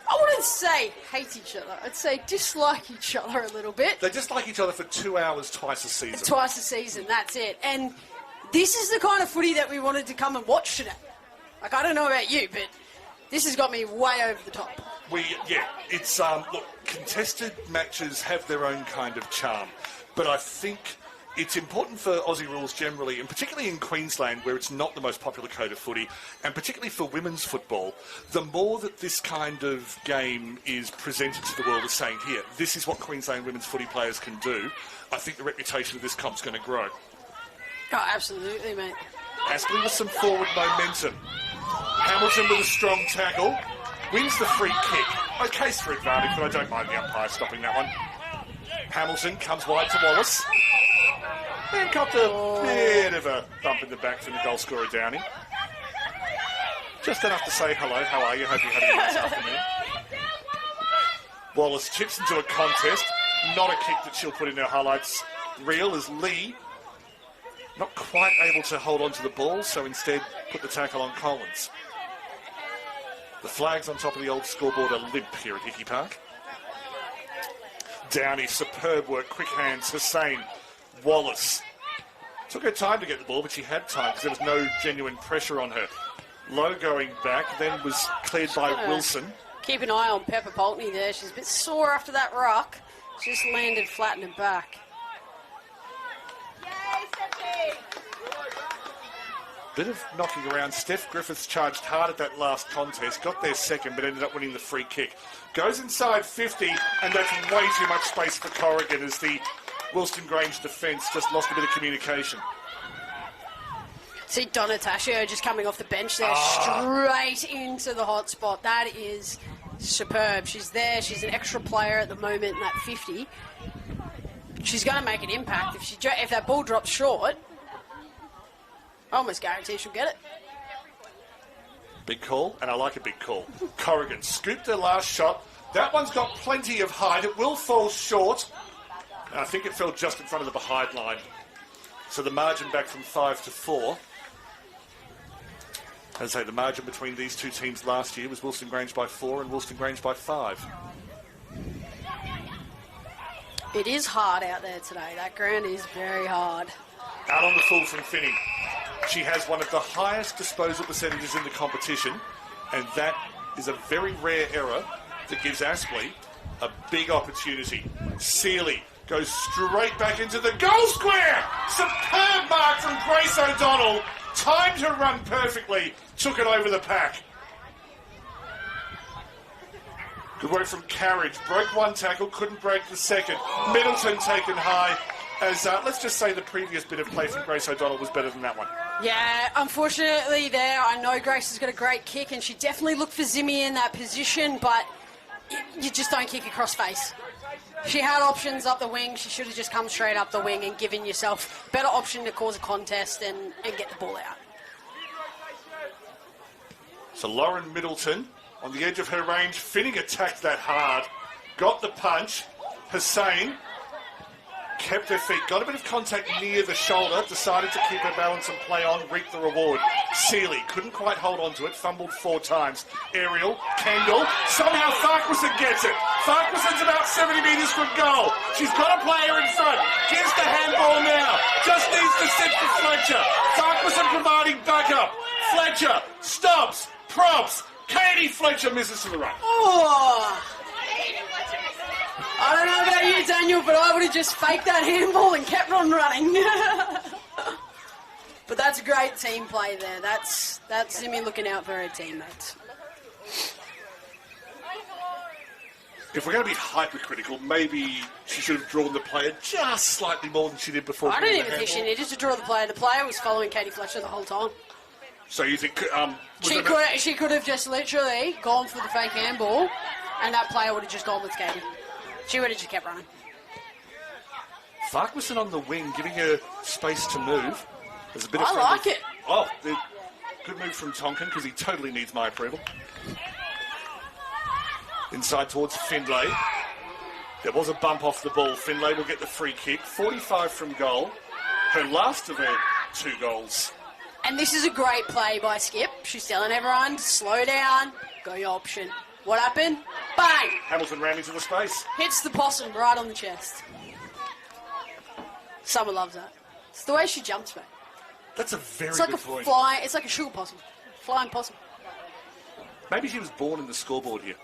I wouldn't say hate each other. I'd say dislike each other a little bit. They dislike each other for 2 hours twice a season. Twice a season, that's it. And this is the kind of footy that we wanted to come and watch today. Like, I don't know about you, but this has got me way over the top. It's, look, contested matches have their own kind of charm. But I think it's important for Aussie rules generally, and particularly in Queensland, where it's not the most popular code of footy, and particularly for women's football, the more that this kind of game is presented to the world as saying, here, this is what Queensland women's footy players can do, I think the reputation of this comp's going to grow. Oh, absolutely, mate. Aspley with some forward momentum. Hamilton with a strong tackle. Wins the free kick. A case for advantage, but I don't mind the umpire stopping that one. Hamilton comes wide to Wallace. And got a bit of a bump in the back from the goal scorer, Downey. Just enough to say hello, how are you? Hope you're having a nice afternoon. Wallace chips into a contest. Not a kick that she'll put in her highlights reel as Lee not quite able to hold on to the ball, so instead put the tackle on Collins. The flags on top of the old scoreboard are limp here at Hickey Park. Downey, superb work, quick hands, Hussain, Wallace. Took her time to get the ball, but she had time because there was no genuine pressure on her. Low going back, then was cleared by Wilson. Keep an eye on Pepper Pulteney there. She's a bit sore after that ruck. She just landed flat in her back. Bit of knocking around. Steph Griffiths charged hard at that last contest, got there second, but ended up winning the free kick. Goes inside 50, and that's way too much space for Corrigan as the Wilston Grange defence just lost a bit of communication. See Donataccio just coming off the bench there, straight into the hot spot. That is superb. She's there. She's an extra player at the moment in that 50. She's going to make an impact. If that ball drops short, I almost guarantee she'll get it. Big call, and I like a big call. Corrigan scooped her last shot. That one's got plenty of height. It will fall short. And I think it fell just in front of the behind line. So the margin back from 5 to 4. As I say, the margin between these two teams last year was Wilston Grange by 4 and Wilston Grange by 5. It is hard out there today. That ground is very hard. Out on the full from Finney. She has one of the highest disposal percentages in the competition, and that is a very rare error that gives Aspley a big opportunity. Seeley goes straight back into the goal square. Superb mark from Grace O'Donnell. Timed her run perfectly. Took it over the pack. Good work from Carriage. Broke one tackle, couldn't break the second. Middleton taken high. As let's just say the previous bit of play from Grace O'Donnell was better than that one. Yeah, unfortunately there, I know Grace has got a great kick and she definitely looked for Zimmy in that position, but you just don't kick across face. She had options up the wing. She should have just come straight up the wing and given yourself better option to cause a contest and get the ball out. So Lauren Middleton on the edge of her range. Finning attacked that hard. Got the punch. Hussain kept her feet, got a bit of contact near the shoulder, decided to keep her balance and play on, reap the reward. Seeley couldn't quite hold on to it, fumbled 4 times. Aerial, Kendall, somehow Farquharson gets it. Farquharson's about 70 metres from goal. She's got a player in front, gives the handball now, just needs to sit for Fletcher. Farquharson providing backup. Fletcher stops, props. Katie Fletcher misses to the right. Oh! I don't know about you, Daniel, but I would have just faked that handball and kept on running. But that's a great team play there. That's Simi looking out for her teammates. If we're going to be hypercritical, maybe she should have drawn the player just slightly more than she did before. I don't even think she needed to draw the player. The player was following Katie Fletcher the whole time. So you think she could have just literally gone for the fake handball, and that player would have just gone with Katie. She would have just kept running. Farquharson on the wing, giving her space to move. There's a bit of I like it. Oh, good move from Tonkin because he totally needs my approval. Inside towards Findlay. There was a bump off the ball. Findlay will get the free kick. 45 from goal. Her last of her 2 goals. And this is a great play by Skip. She's telling everyone to slow down, go your option. What happened? Bang! Hamilton ran into the space. Hits the possum right on the chest. Summer loves that. It's the way she jumps, mate. That's a very It's like good a point. it's like a sugar possum. Flying possum. Maybe she was born in the scoreboard here.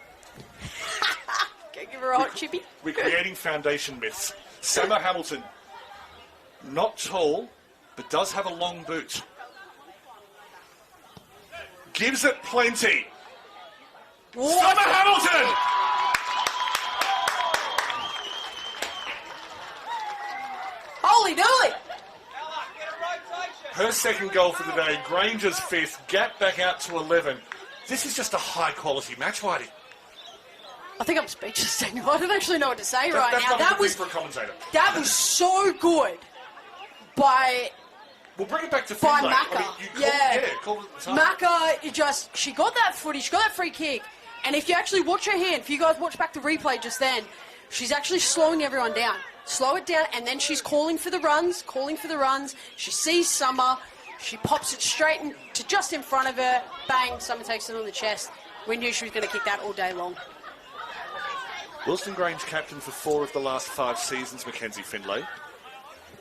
Go give her a hot chippy. We're creating foundation myths. Summer Hamilton, not tall, but does have a long boot. Gives it plenty. What? Summer Hamilton! Holy dooly! Her second goal for the day, Grange's 5th, gap back out to 11. This is just a high-quality match, Whitey. I think I'm speechless, Daniel. I don't actually know what to say right now. That was for a commentator. That was so good by... We'll bring it back to by Findlay. Macca. Called it the time. Macca, she got that footy, she got that free kick, and if you actually watch her hand, if you guys watch back the replay just then, she's actually slowing everyone down. Slow it down, and then she's calling for the runs. She sees Summer, she pops it straight to just in front of her, bang, Summer takes it on the chest. We knew she was going to kick that all day long. Wilston Grange captain for 4 of the last 5 seasons, Mackenzie Findlay.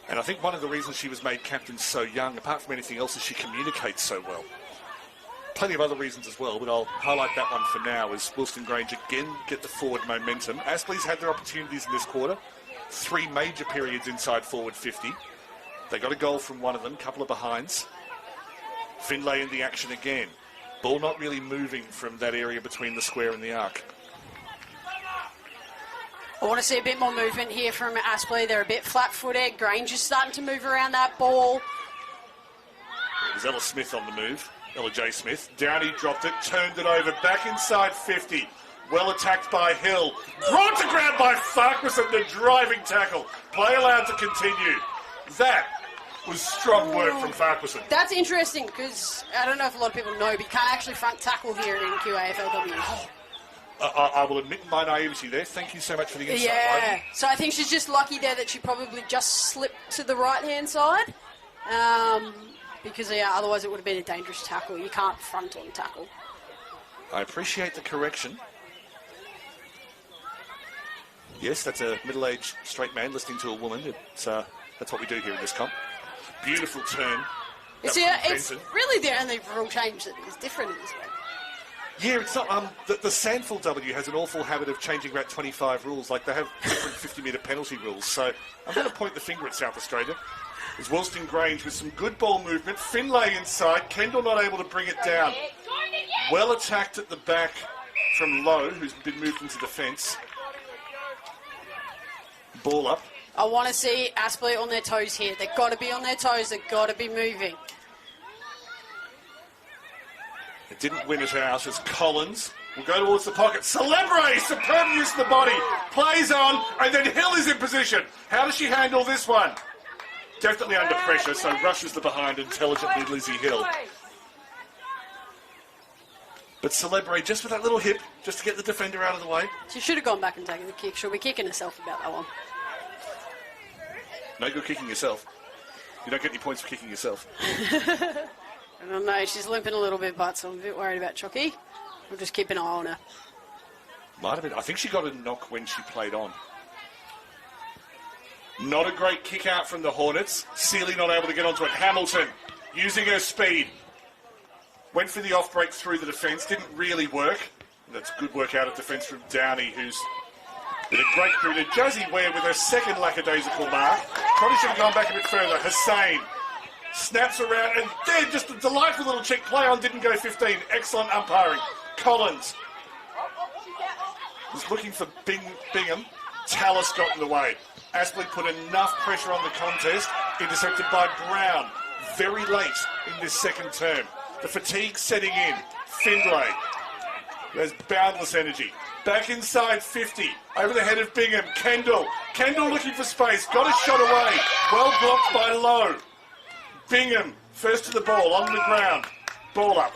And I think one of the reasons she was made captain so young, apart from anything else, is she communicates so well. Plenty of other reasons as well, but I'll highlight that one for now, as Wilston Grange again get the forward momentum. Aspley's had their opportunities in this quarter. 3 major periods inside forward 50. They got a goal from one of them, couple of behinds. Findlay in the action again. Ball not really moving from that area between the square and the arc. I want to see a bit more movement here from Aspley. They're a bit flat-footed. Grange is starting to move around that ball. There's Ella Smith on the move. Ella J. Smith. Downey dropped it, turned it over, back inside 50. Well attacked by Hill. Brought to ground by Farquharson, the driving tackle. Play allowed to continue. That was strong work from Farquharson. That's interesting, because I don't know if a lot of people know, but you can't actually front tackle here in QAFLW. I will admit my naivety there. Thank you so much for the insight. Yeah, Ryan. so I think she's just lucky there that she probably just slipped to the right-hand side. Because, yeah, otherwise it would have been a dangerous tackle. You can't front-on tackle. I appreciate the correction. Yes, that's a middle-aged straight man listening to a woman. That's what we do here in this comp. Beautiful turn. It's really the only rule change that is different in this way. Yeah, it's not. The QAFLW has an awful habit of changing about 25 rules. Like they have different 50-metre penalty rules. So I'm going to point the finger at South Australia. There's Wilston Grange with some good ball movement. Findlay inside. Kendall not able to bring it down. Well attacked at the back from Lowe, who's been moved into defence. Ball up. I want to see Aspley on their toes here. They've got to be on their toes. They've got to be moving. It didn't win it out as Collins will go towards the pocket. Celebre, superb use of the body. Plays on, and then Hill is in position. How does she handle this one? Definitely under pressure, so rushes the behind intelligently, Lizzie Hill. But Celebre, just with that little hip, just to get the defender out of the way. She should have gone back and taken the kick. She'll be kicking herself about that one. No good kicking yourself. You don't get any points for kicking yourself. I don't know, she's limping a little bit, but so I'm a bit worried about Chucky. We'll just keep an eye on her. Might have been. I think she got a knock when she played on. Not a great kick out from the Hornets. Seeley not able to get onto it. Hamilton using her speed. Went for the off break through the defence. Didn't really work. That's good work out of defence from Downey, who's did a great through to Josie Ware with her second lackadaisical mark. Probably should have gone back a bit further. Hussain snaps around, and then just a delightful little check play on. Didn't go 15. Excellent umpiring. Collins was looking for Bingham. Tallis got in the way. Aspley put enough pressure on the contest. Intercepted by Brown very late in this second term. The fatigue setting in. Findlay. There's boundless energy. Back inside 50. Over the head of Bingham. Kendall. Kendall looking for space. Got a shot away. Well blocked by Lowe. Bingham first to the ball on the ground. Ball up.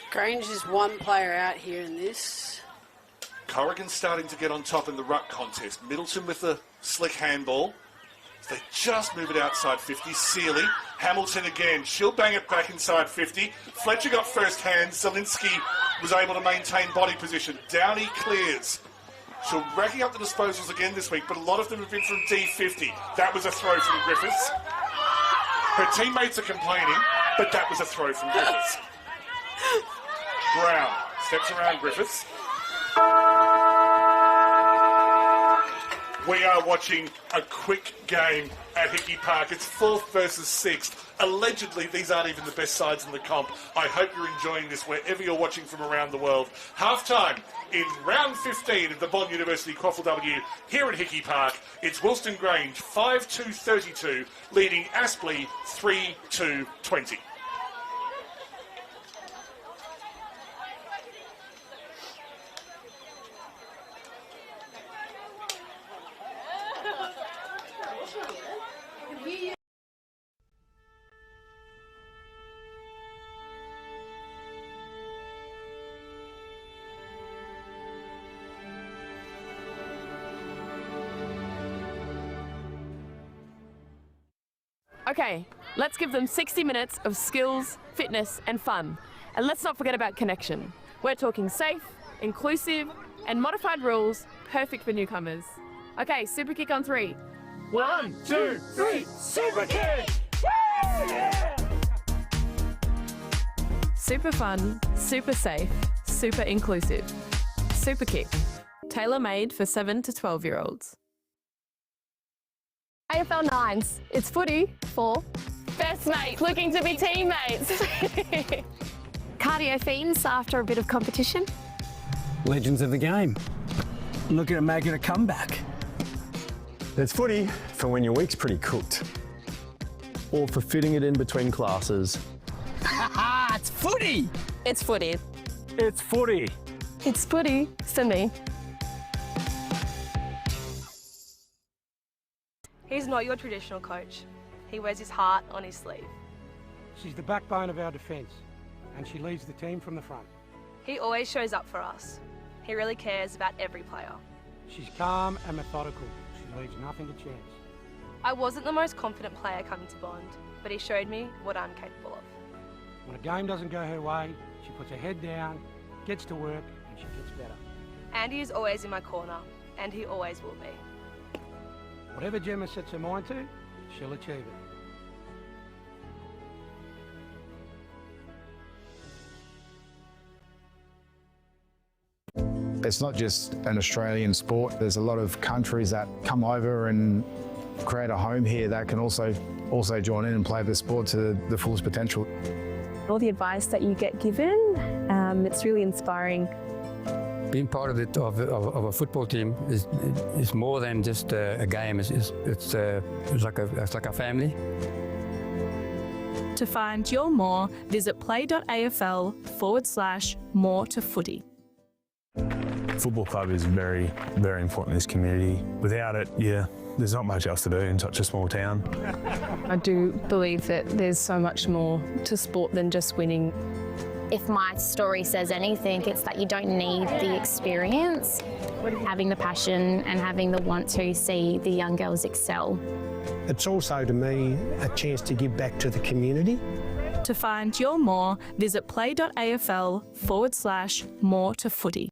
Grange is one player out here in this. Corrigan's starting to get on top in the ruck contest. Middleton with the slick handball. They just move it outside 50. Seeley. Hamilton again. She'll bang it back inside 50. Fletcher got first hand. Zielinski was able to maintain body position. Downey clears. She'll racking up the disposals again this week, but a lot of them have been from D50. That was a throw from Griffiths. Her teammates are complaining, but that was a throw from Griffiths. Brown steps around Griffiths. We are watching a quick game at Hickey Park. It's 4th versus 6th. Allegedly, these aren't even the best sides in the comp. I hope you're enjoying this wherever you're watching from around the world. Half-time in round 15 of the Bond University QAFLW here at Hickey Park. It's Wilston Grange 5-2-32, leading Aspley 3-2-20. Okay, let's give them 60 minutes of skills, fitness and fun. And let's not forget about connection. We're talking safe, inclusive and modified rules, perfect for newcomers. Okay, super kick on 3. 1, 2, 3, super kick! Super fun, super safe, super inclusive. Super kick. Tailor-made for 7 to 12-year-olds. AFL 9s. It's footy for Best mates looking to be teammates. cardio fiends after a bit of competition. Legends of the game. Looking at making a comeback. There's footy for when your week's pretty cooked. Or for fitting it in between classes. It's footy! It's footy. It's footy. It's footy for me. He's not your traditional coach. He wears his heart on his sleeve. She's the backbone of our defence, and she leads the team from the front. He always shows up for us. He really cares about every player. She's calm and methodical. She leaves nothing to chance. I wasn't the most confident player coming to Bond, but he showed me what I'm capable of. When a game doesn't go her way, she puts her head down, gets to work, and she gets better. Andy is always in my corner, and he always will be. Whatever Gemma sets her mind to, she'll achieve it. It's not just an Australian sport. There's a lot of countries that come over and create a home here that can also join in and play the sport to the fullest potential. All the advice that you get given, it's really inspiring. Being part of a football team is more than just a game. It's like a family. To find your more, visit play.afl/more to footy. Football club is very, very important in this community. Without it, there's not much else to do in such a small town. I do believe that there's so much more to sport than just winning. If my story says anything, it's that you don't need the experience, having the passion and having the want to see the young girls excel. It's also, to me, a chance to give back to the community. To find your more, visit play.afl/more to footy.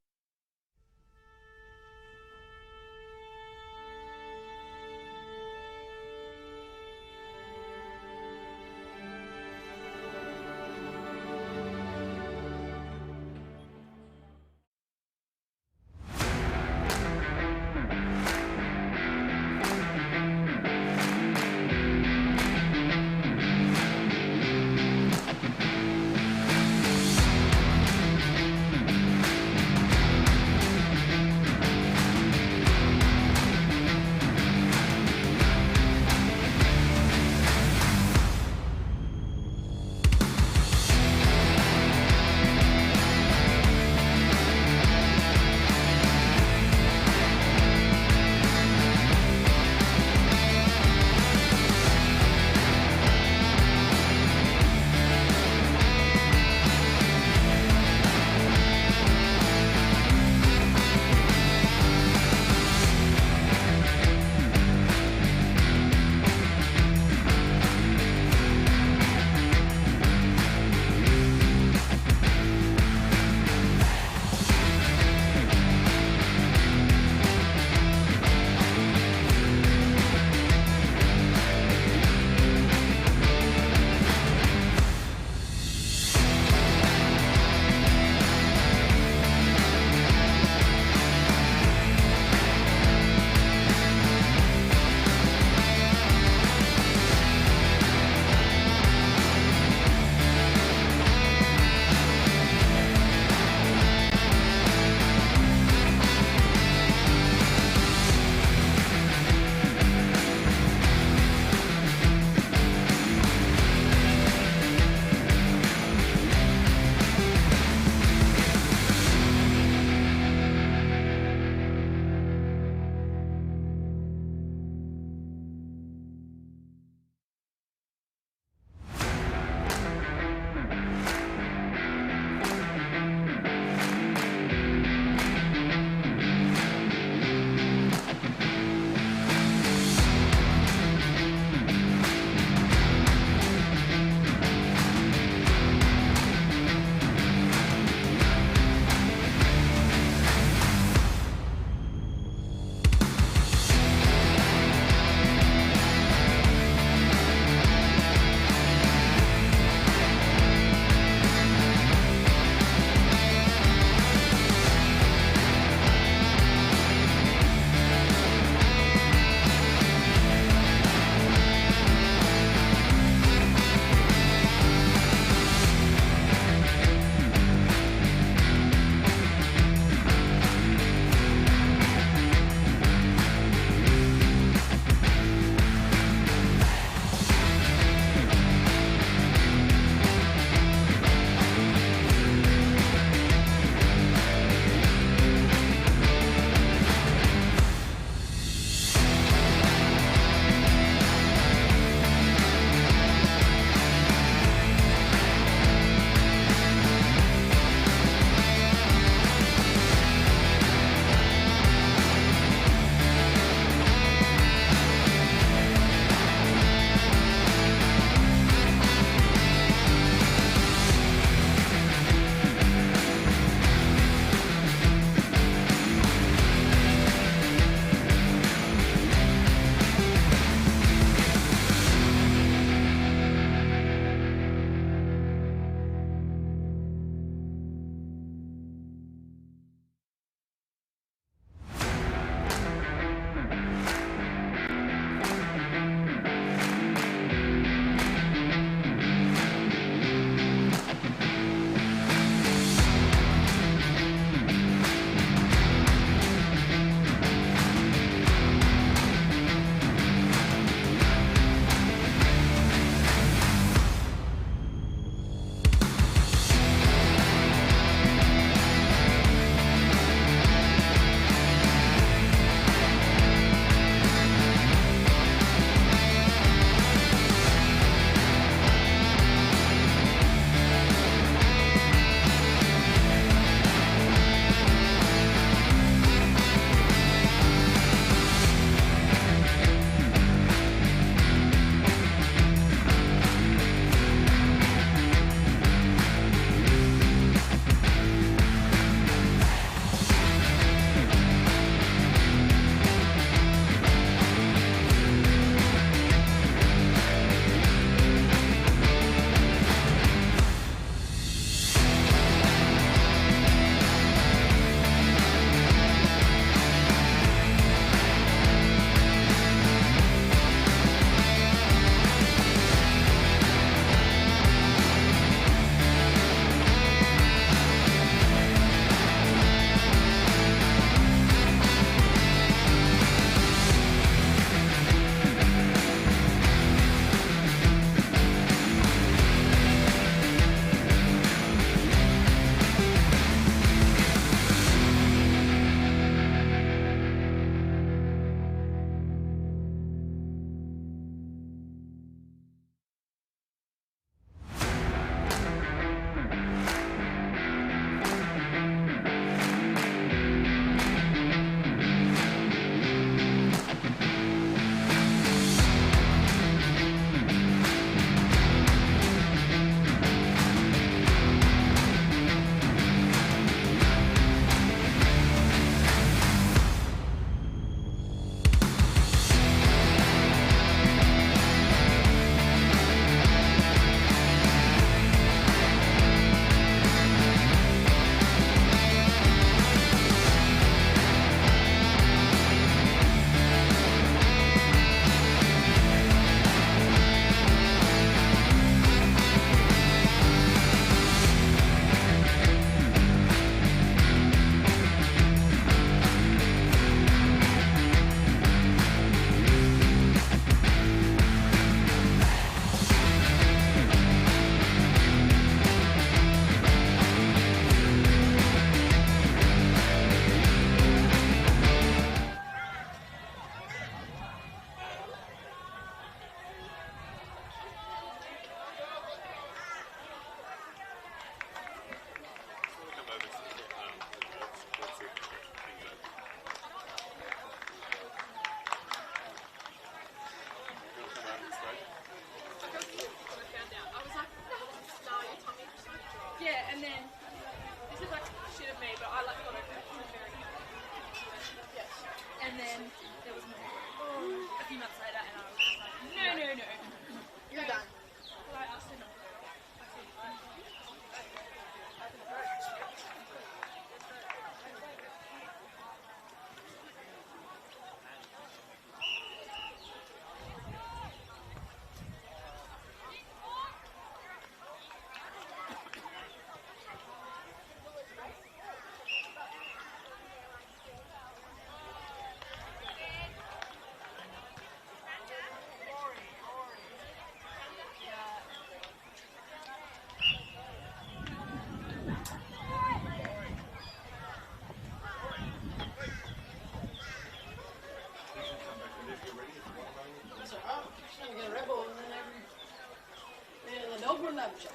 subject.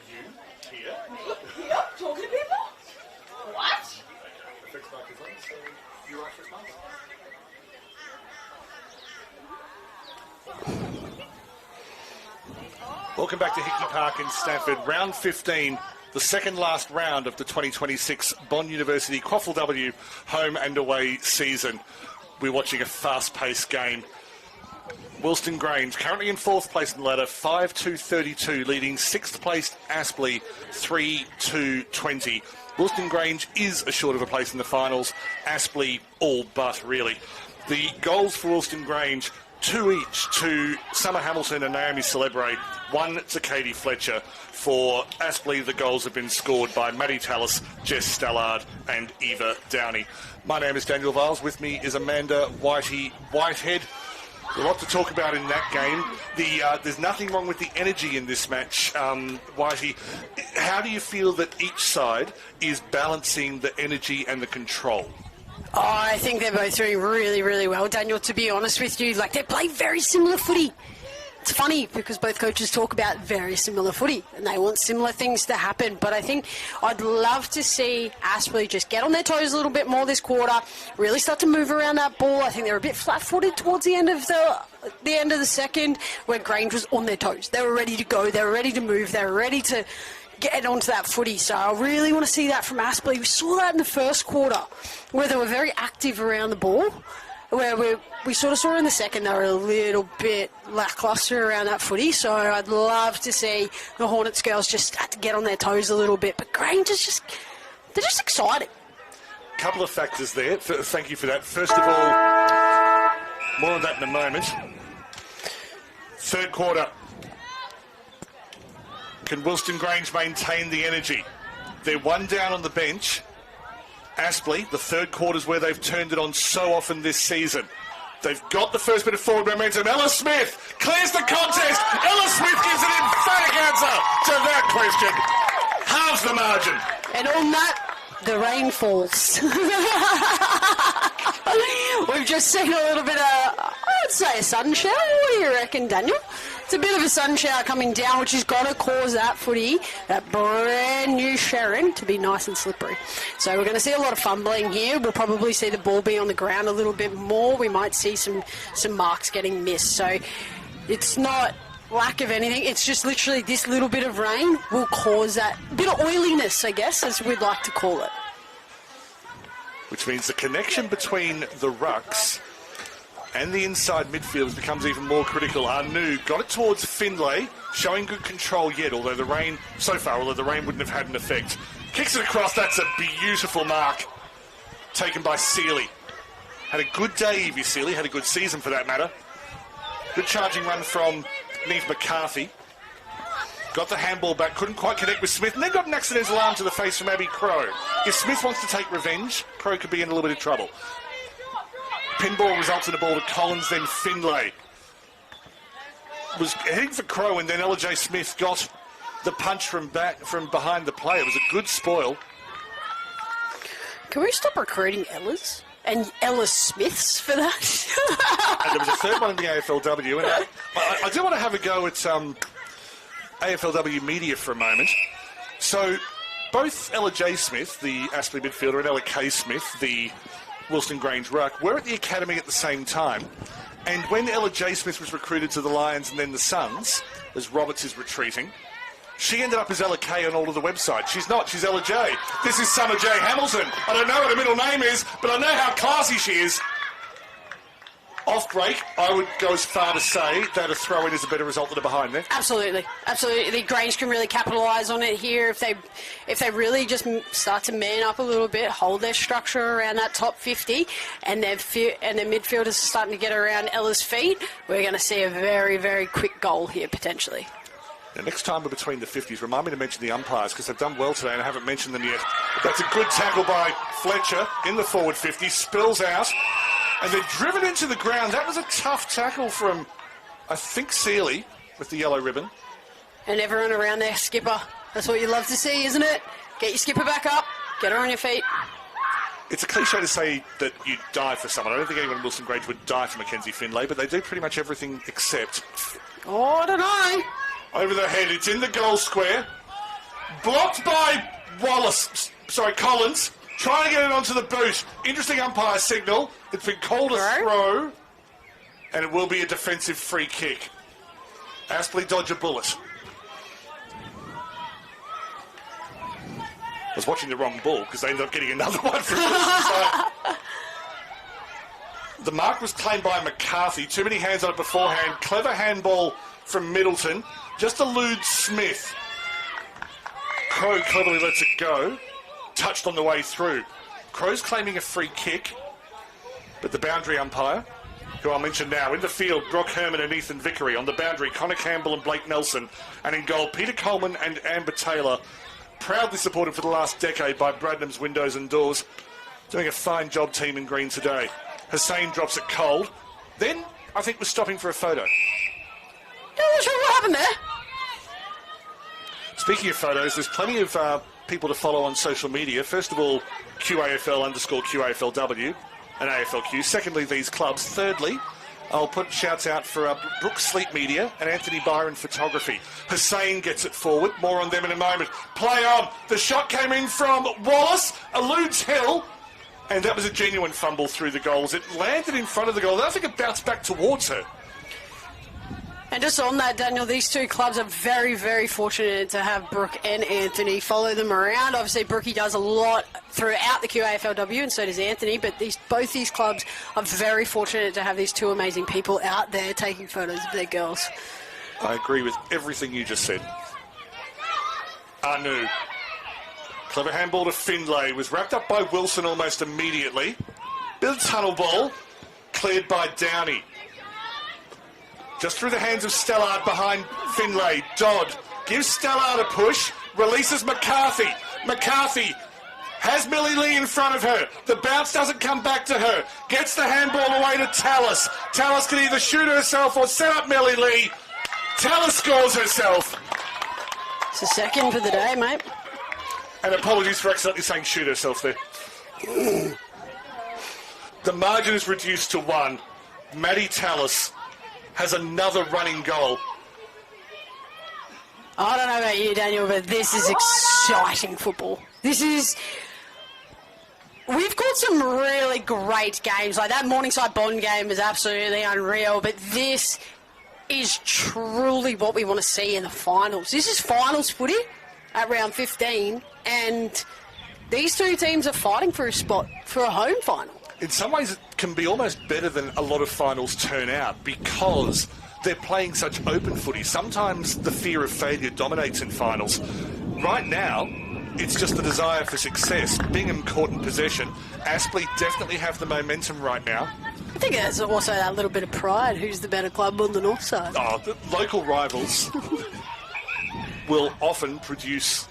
You here? Me here, talking to people? What? Fix mark is on, so you are fix mark. Welcome back to Hickey Park in Stanford. Round 15, the second last round of the 2026 Bond University QAFLW home and away season. We're watching a fast-paced game. Wilston Grange currently in 4th place in the ladder, 5-2-32, leading 6th placed Aspley 3-2-20. Wilston Grange is assured of a place in the finals. Aspley all but, really. The goals for Wilston Grange, 2 each to Summer Hamilton and Naomi Celebre, 1 to Katie Fletcher. For Aspley, the goals have been scored by Maddie Tallis, Jess Stallard and Eva Downey. My name is Daniel Viles. With me is Amanda Whitehead. A lot to talk about in that game. There's nothing wrong with the energy in this match. Whitey, how do you feel that each side is balancing the energy and the control? Oh, I think they're both doing really, really well, Daniel, to be honest with you. Like, they play very similar footy. It's funny because both coaches talk about very similar footy and they want similar things to happen. But I think I'd love to see Aspley just get on their toes a little bit more this quarter, really start to move around that ball. I think they were a bit flat-footed towards the end of the second, where Grange was on their toes. They were ready to go. They were ready to move. They were ready to get onto that footy. So I really want to see that from Aspley. We saw that in the first quarter, where they were very active around the ball. Where we sort of saw in the second they were a little bit lacklustre around that footy, so I'd love to see the Hornets girls just start to get on their toes a little bit. But Grange is they're just excited. Couple of factors there. Thank you for that. First of all, more on that in a moment. Third quarter. Can Wilston Grange maintain the energy? They're 1 down on the bench. Aspley, the third quarter's where they've turned it on so often this season. They've got the first bit of forward momentum. Ella Smith clears the contest. Ella Smith gives an emphatic answer to that question. Halves the margin. And on that, the rain falls. We've just seen a little bit of, I would say, a sun shower. What do you reckon, Daniel? It's a bit of a sun shower coming down, which has got to cause that footy, that brand new Sharon, to be nice and slippery. So we're going to see a lot of fumbling here. We'll probably see the ball be on the ground a little bit more. We might see some marks getting missed. So it's not lack of anything. It's just literally this little bit of rain will cause that bit of oiliness, I guess, as we'd like to call it. Which means the connection between the rucks and the inside midfielders becomes even more critical. Anu got it towards Findlay, showing good control yet, although the rain wouldn't have had an effect. Kicks it across, that's a beautiful mark taken by Seeley. Had a good day, Evie Seeley, had a good season for that matter. Good charging run from Neve McCarthy. Got the handball back, couldn't quite connect with Smith, and then got an accidental arm to the face from Abby Crow. If Smith wants to take revenge, Crow could be in a little bit of trouble. Pinball results in a ball to Collins, then Findlay. Was heading for Crow, and then Ella J. Smith got the punch from behind the play. It was a good spoil. Can we stop recruiting Ellas and Ella Smiths for that? And there was a third one in the AFLW, and I do want to have a go at AFLW media for a moment. So both Ella J. Smith, the Aspley midfielder, and Ella K. Smith, the Wilston Grange ruck, were at the academy at the same time. And when Ella J. Smith was recruited to the Lions and then the Suns, as Roberts is retreating, she ended up as Ella K on all of the websites. She's not, she's Ella J. This is Summer J. Hamilton. I don't know what her middle name is, but I know how classy she is. Off break, I would go as far to say that a throw-in is a better result than a behind there. Absolutely, absolutely. Grange can really capitalise on it here if they really just start to man up a little bit, hold their structure around that top 50, and their midfielders are starting to get around Ella's feet. We're going to see a very, very quick goal here potentially. The next time we're between the 50s, remind me to mention the umpires because they've done well today and I haven't mentioned them yet. But that's a good tackle by Fletcher in the forward 50, spills out. And they're driven into the ground. That was a tough tackle from, I think, Seeley with the yellow ribbon. And everyone around their skipper. That's what you love to see, isn't it? Get your skipper back up. Get her on your feet. It's a cliche to say that you die for someone. I don't think anyone in Wilston Grange would die for Mackenzie Findlay, but they do pretty much everything except. Oh, I don't know. over the head. It's in the goal square. Blocked by Collins. Trying to get it onto the boot. Interesting umpire signal. It's been called a throw. And it will be a defensive free kick. Aspley dodge a bullet. I was watching the wrong ball because they ended up getting another one from Wilston. So the mark was claimed by McCarthy. Too many hands on it beforehand. Clever handball from Middleton. Just eludes Smith. Crow cleverly lets it go. Touched on the way through. Crow's claiming a free kick. But the boundary umpire, who I'll mention now, in the field, Brock Herman and Ethan Vickery. On the boundary, Connor Campbell and Blake Nelson. And in goal, Peter Coleman and Amber Taylor. Proudly supported for the last decade by Bradnam's Windows and Doors. Doing a fine job, team in green today. Hussein drops it cold. Then, I think, was stopping for a photo. Not sure what happened there. Speaking of photos, there's plenty of people to follow on social media. First of all, QAFL_QAFLW and AFLQ. Secondly, these clubs. Thirdly, I'll put shouts out for Brooks Sleep Media and Anthony Byron Photography. Hussein gets it forward. More on them in a moment. Play on. The shot came in from Wallace. Eludes Hill. And that was a genuine fumble through the goals. It landed in front of the goal. I think it bounced back towards her. And just on that, Daniel, these two clubs are very, very fortunate to have Brooke and Anthony follow them around. Obviously, Brookie does a lot throughout the QAFLW, and so does Anthony, but both these clubs are very fortunate to have these two amazing people out there taking photos of their girls. I agree with everything you just said. Anu. Clever handball to Findlay. Was wrapped up by Wilson almost immediately. Bit of tunnel ball. Cleared by Downey. Just through the hands of Stellard behind Findlay. Dodd gives Stellard a push. Releases McCarthy. McCarthy has Millie Lee in front of her. The bounce doesn't come back to her. Gets the handball away to Tallis. Tallis can either shoot herself or set up Millie Lee. Tallis scores herself. It's a second for the day, mate. And apologies for accidentally saying shoot herself there. The margin is reduced to 1. Maddie Tallis has another running goal. I don't know about you, Daniel, but this is exciting football. We've got some really great games. Like that Morningside Bond game was absolutely unreal, but this is truly what we want to see in the finals. This is finals footy at round 15, and these two teams are fighting for a spot for a home final. In some ways, it can be almost better than a lot of finals turn out because they're playing such open footy. Sometimes the fear of failure dominates in finals. Right now, it's just the desire for success. Bingham caught in possession. Aspley definitely have the momentum right now. I think there's also that little bit of pride. Who's the better club on the north side? Oh, the local rivals will often produce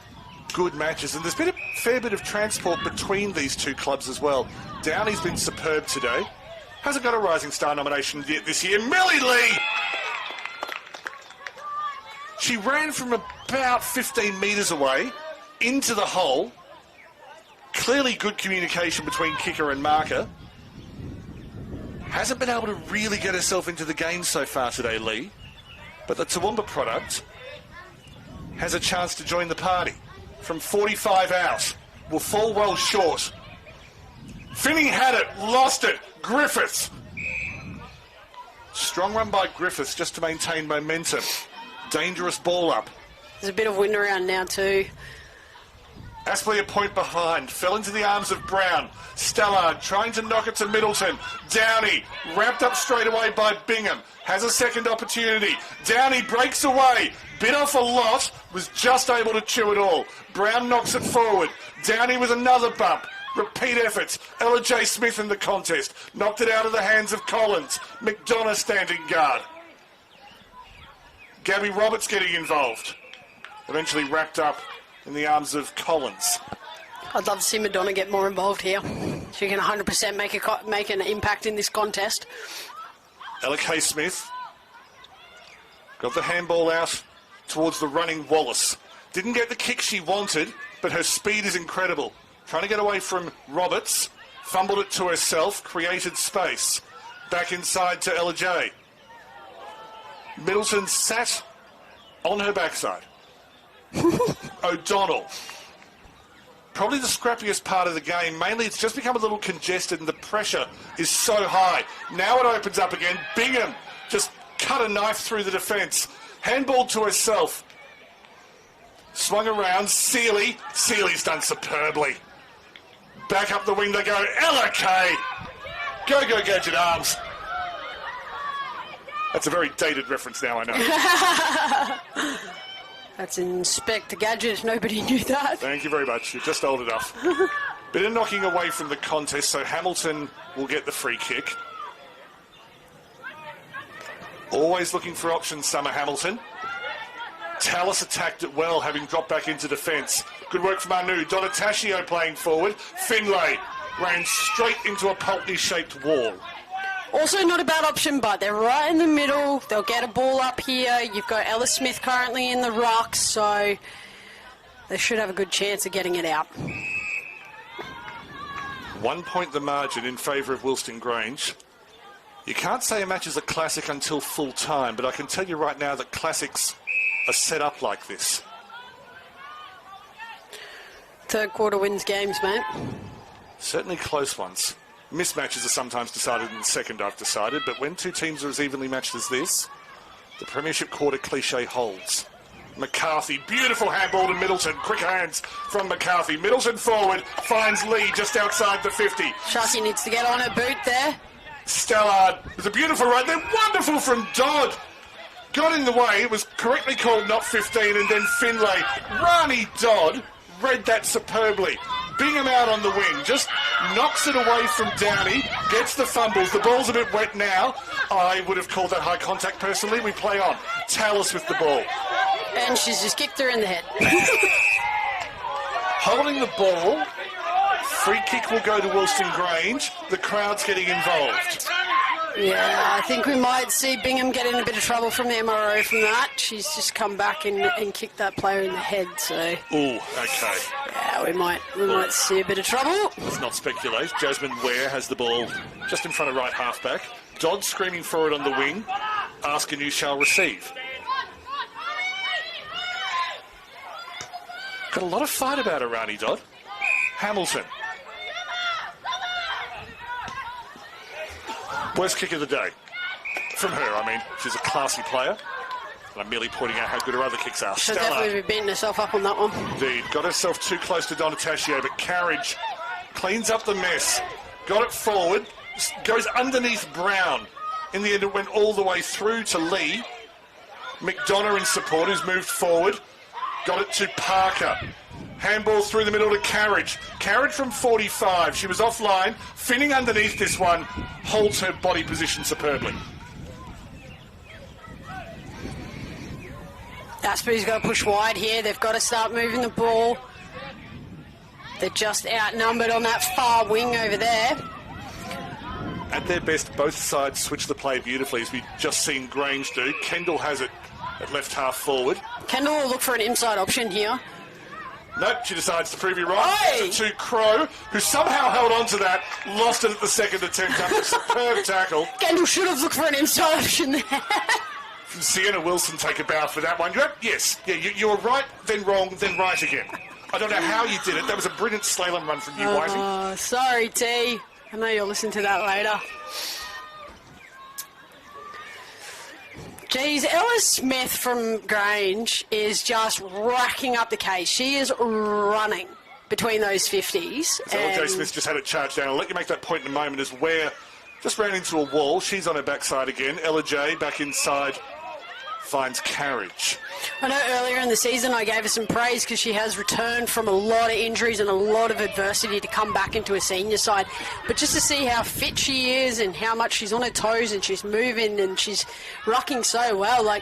good matches, and there's been a fair bit of transport between these two clubs as well. Downey's been superb today. Hasn't got a Rising Star nomination yet this year. Millie Lee! She ran from about 15 metres away into the hole. Clearly good communication between kicker and marker. Hasn't been able to really get herself into the game so far today, Lee. But the Toowoomba product has a chance to join the party. From 45 out, will fall well short. Finney had it, lost it. Griffiths. Strong run by Griffiths just to maintain momentum. Dangerous ball up. There's a bit of wind around now too. Aspley a point behind. Fell into the arms of Brown. Stellard trying to knock it to Middleton. Downey wrapped up straight away by Bingham. Has a second opportunity. Downey breaks away. Bit off a lot. Was just able to chew it all. Brown knocks it forward. Downey with another bump. Repeat efforts. Ella J. Smith in the contest. Knocked it out of the hands of Collins. McDonough standing guard. Gabby Roberts getting involved. Eventually wrapped up in the arms of Collins. I'd love to see Madonna get more involved here. She can 100% make an impact in this contest. Ella K. Smith got the handball out towards the running Wallace. Didn't get the kick she wanted, but her speed is incredible. Trying to get away from Roberts. Fumbled it to herself, created space. Back inside to Ella J. Middleton sat on her backside. O'Donnell. Probably the scrappiest part of the game. Mainly it's just become a little congested and the pressure is so high. Now it opens up again. Bingham just cut a knife through the defence. Handball to herself. Swung around. Seeley. Seeley's done superbly. Back up the wing they go. Ella Kay. Go, go, Gadget Arms. That's a very dated reference now, I know. That's Inspector Gadget. Nobody knew that. Thank you very much. You're just old enough. Bit of knocking away from the contest, so Hamilton will get the free kick. Always looking for options, Summer Hamilton. Tallis attacked it well, having dropped back into defence. Good work from Anu. Donataccio playing forward. Finlay ran straight into a Pulteney-shaped wall. Also not a bad option, but they're right in the middle. They'll get a ball up here. You've got Ella Smith currently in the ruck, so they should have a good chance of getting it out. 1 point the margin in favour of Wilston Grange. You can't say a match is a classic until full time, but I can tell you right now that classics are set up like this. Third quarter wins games, mate. Certainly close ones. Mismatches are sometimes decided in the second, I've decided, but when two teams are as evenly matched as this, the premiership quarter cliche holds. McCarthy, beautiful handball to Middleton. Quick hands from McCarthy. Middleton forward, finds Lee just outside the 50. Sharky needs to get on her boot there. Stallard with a beautiful run there. Wonderful from Dodd. Got in the way. It was correctly called not 15, and then Finlay. Rani Dodd read that superbly. Bingham out on the wing, just knocks it away from Downey, gets the fumbles. The ball's a bit wet now. I would have called that high contact personally. We play on. Tallis with the ball. And she's just kicked her in the head. Holding the ball. Free kick will go to Wilston Grange. The crowd's getting involved. Yeah, I think we might see Bingham get in a bit of trouble from the MRO from that. She's just come back and kicked that player in the head, so... Ooh, okay. Yeah, we might see a bit of trouble. Let's not speculate. Jasmine Ware has the ball just in front of right half-back. Dodd screaming for it on the wing. Ask and you shall receive. Got a lot of fight about her, Rani Dodd. Hamilton. Worst kick of the day. From her, I mean. She's a classy player. And I'm merely pointing out how good her other kicks are. She'll definitely be beating herself up on that one. Indeed. Got herself too close to Donataccio, but Carriage cleans up the mess. Got it forward. Goes underneath Brown. In the end, it went all the way through to Lee. McDonough in support, who's moved forward. Got it to Parker. Handball through the middle to Carriage. Carriage from 45. She was offline. Finning underneath this one. Holds her body position superbly. Aspley's got to push wide here. They've got to start moving the ball. They're just outnumbered on that far wing over there. At their best, both sides switch the play beautifully, as we've just seen Grange do. Kendall has it at left half forward. Kendall will look for an inside option here. Nope, she decides to prove you right. Hey! To Crow, who somehow held on to that, lost it at the second attempt after a superb tackle. Kendall should have looked for an inside option there. Sienna Wilson take a bow for that one. Yes, yeah, you were right, then wrong, then right again. I don't know how you did it. That was a brilliant slalom run from you, Whitey. Sorry, T. I know you'll listen to that later. Geez, Ella Smith from Grange is just racking up the case. She is running between those 50s. So LJ Smith just had it charged down. I'll let you make that point in a moment as Ware just ran into a wall. She's on her backside again. Ella J back inside. Finds Carriage. I know earlier in the season I gave her some praise because she has returned from a lot of injuries and a lot of adversity to come back into a senior side. But just to see how fit she is and how much she's on her toes and she's moving and she's rocking so well, like,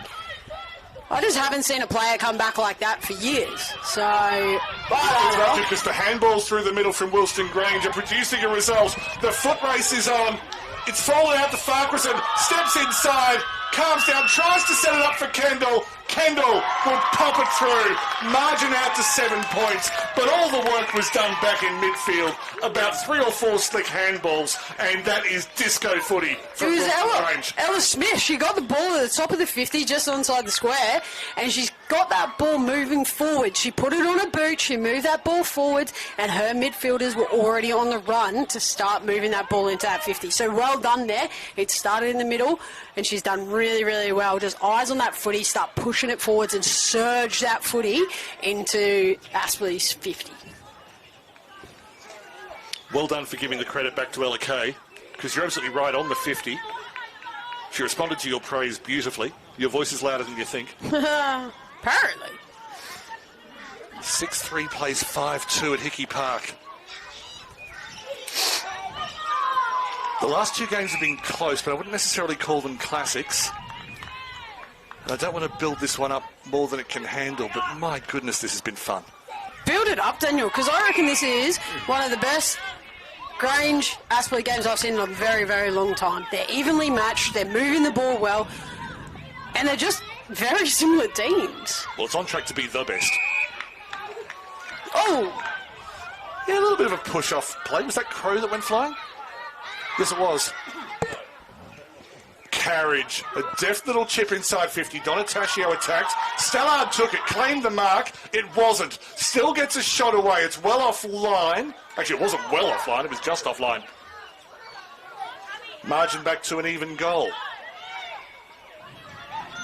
I just haven't seen a player come back like that for years. So, because the handballs through the middle from Wilston Grange are producing a result. The foot race is on. It's fallen out to Farquharson. Steps inside. Calms down. Tries to set it up for Kendall. Kendall will pop it through. Margin out to 7 points, but all the work was done back in midfield. About 3 or 4 slick handballs, and that is disco footy for Grange. Ella Smith, she got the ball at the top of the 50, just onside the square, and she's got that ball moving forward. She put it on her boot, she moved that ball forward, and her midfielders were already on the run to start moving that ball into that 50. So well done there. It started in the middle, and she's done really, really well. Just eyes on that footy, start pushing it forwards and surge that footy into Aspley's 50. Well done for giving the credit back to Ella Kay, because you're absolutely right on the 50. She responded to your praise beautifully. Your voice is louder than you think. Apparently. 6-3 plays 5-2 at Hickey Park. The last 2 games have been close, but I wouldn't necessarily call them classics. And I don't want to build this one up more than it can handle, but my goodness, this has been fun. Build it up, Daniel, because I reckon this is one of the best Grange Aspley games I've seen in a very, very long time. They're evenly matched, they're moving the ball well, and they're just very similar teams. Well, it's on track to be the best. Oh! Yeah, a little bit of a push-off play. Was that Crow that went flying? Yes, it was. Carriage. A deft little chip inside 50. Donataccio attacked. Stallard took it, claimed the mark. It wasn't. Still gets a shot away. It's well offline. Actually, it wasn't well offline. It was just offline. Margin back to an even goal.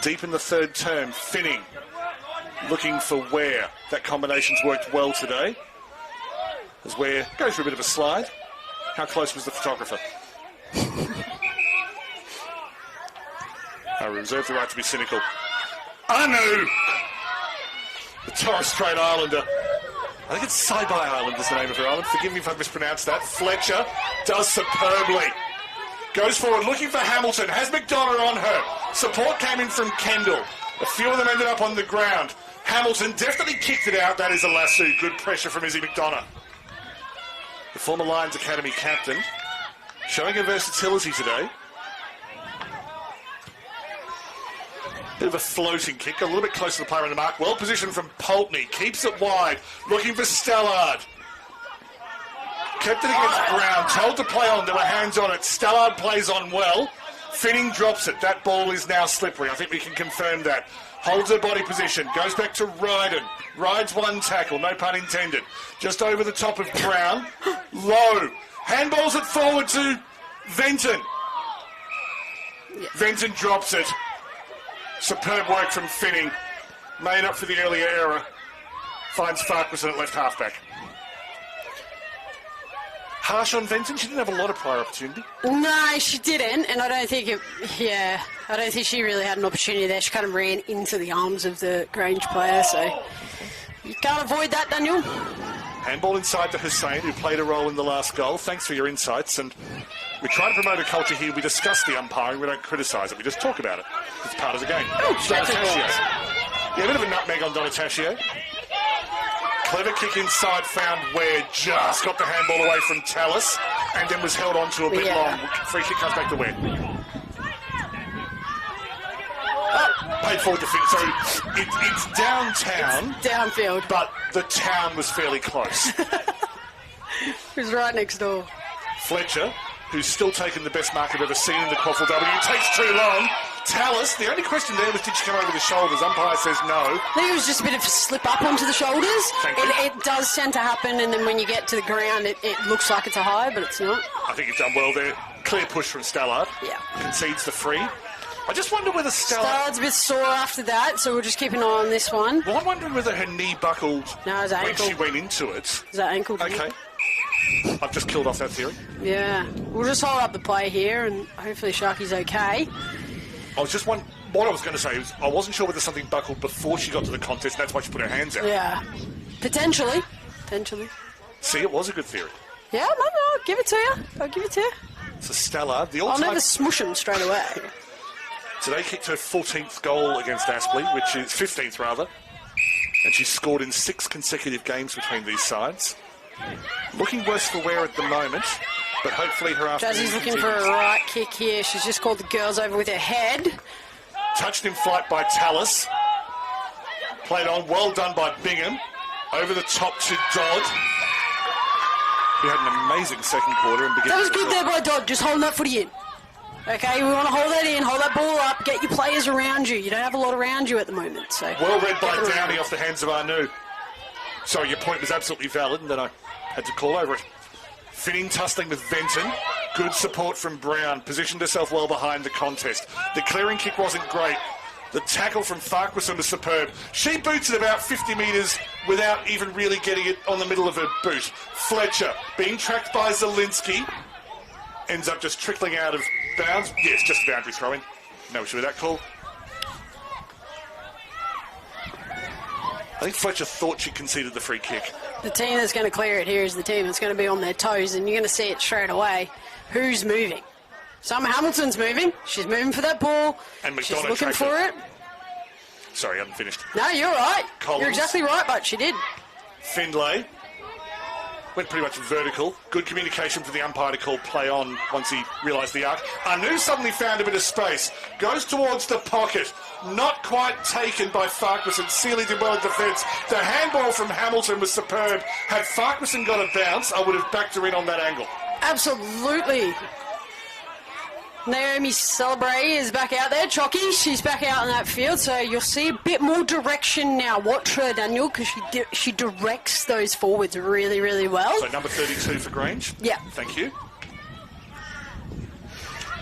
Deep in the third term. Finning. Looking for Ware. That combination's worked well today. As Ware goes for a bit of a slide. How close was the photographer? I reserve the right to be cynical. Anu! The Torres Strait Islander. I think it's Saibai Island is the name of her island. Forgive me if I mispronounced that. Fletcher does superbly. Goes forward looking for Hamilton. Has McDonough on her. Support came in from Kendall. A few of them ended up on the ground. Hamilton definitely kicked it out. That is a lasso. Good pressure from Izzy McDonough. The former Lions Academy captain. Showing her versatility today. Bit of a floating kick, a little bit closer to the player on the mark. Well positioned from Pulteney, keeps it wide, looking for Stallard. Kept it against Brown, told to play on, there were hands on it. Stallard plays on well. Finning drops it, that ball is now slippery. I think we can confirm that. Holds her body position, goes back to Ryden. Rides one tackle, no pun intended. Just over the top of Brown. Low. Handballs it forward to Venton. Yeah. Venton drops it. Superb work from Finning. Made up for the earlier error. Finds Farquharson at left halfback. Harsh on Venton. She didn't have a lot of prior opportunity. No, she didn't, and I don't think I don't think she really had an opportunity there. She kind of ran into the arms of the Grange player, so you can't avoid that, Daniel. Handball inside to Hussein, who played a role in the last goal. Thanks for your insights. And we try to promote a culture here. We discuss the umpiring. We don't criticise it. We just talk about it. It's part of the game. Donataccio. Yeah, a bit of a nutmeg on Donataccio. Clever kick inside, found Ware. Just got the handball away from Tallis and then was held on to a bit long. Free kick comes back to Ware. Paid forward to Finn. So it's downtown. It's downfield. But the town was fairly close. It was right next door. Fletcher, who's still taken the best mark I've ever seen in the QAFLW, takes too long. Tallis, the only question there was, did she come over the shoulders? Umpire says no. I think it was just a bit of a slip up onto the shoulders. It does tend to happen, and then when you get to the ground, it looks like it's a high, but it's not. I think you've done well there. Clear push from Stallard. Yeah. Concedes the free. I just wonder whether Stallard's a bit sore after that, so we'll just keep an eye on this one. Well, I'm wondering whether her knee buckled when ankle. She went into it. Is that ankle? Okay. I've just killed off that theory. Yeah. We'll just hold up the play here, and hopefully Sharky's okay. I was just what I was going to say was I wasn't sure whether something buckled before she got to the contest. That's why she put her hands out. Yeah. Potentially. See, it was a good theory. Yeah, no, I'll give it to you. So Stallard, the I'll never smush him straight away. Today kicked her 14th goal against Aspley, which is 15th rather, and she's scored in 6 consecutive games between these sides. Looking worse for Ware at the moment, but hopefully her afternoon Jazzy's looking for a right kick here. She's just called the girls over with her head. Touched in flight by Tallis. Played on, well done by Bingham. Over the top to Dodd. He had an amazing second quarter. And that was good there by Dodd, just holding that footy in. Okay, we want to hold that in, hold that ball up, get your players around you. You don't have a lot around you at the moment. So well read by Downey off the hands of Anu. Sorry, your point was absolutely valid, and then I had to call over it. Finning tussling with Venton. Good support from Brown. Positioned herself well behind the contest. The clearing kick wasn't great. The tackle from Farquharson was superb. She boots it about 50 metres without even really getting it on the middle of her boot. Fletcher, being tracked by Zielinski, ends up just trickling out of bounds. Yes, just a boundary throw-in. No issue with that call. I think Fletcher thought she conceded the free kick. The team that's going to clear it here is the team that's going to be on their toes, and you're going to see it straight away. Who's moving? Summer Hamilton's moving. She's moving for that ball. And McDonough she's looking for it. Sorry, I haven't finished. No, you're right. Collins. You're exactly right, but she did. Findlay went pretty much vertical. Good communication for the umpire to call play on once he realised the arc. Anu suddenly found a bit of space. Goes towards the pocket. Not quite taken by Farquharson. Seeley did well in defence. The handball from Hamilton was superb. Had Farquharson got a bounce, I would have backed her in on that angle. Absolutely. Naomi Celebre is back out there. Chocky, she's back out in that field, so you'll see a bit more direction now. Watch her, Daniel, because she directs those forwards really, really well. So number 32 for Grange? Yeah. Thank you.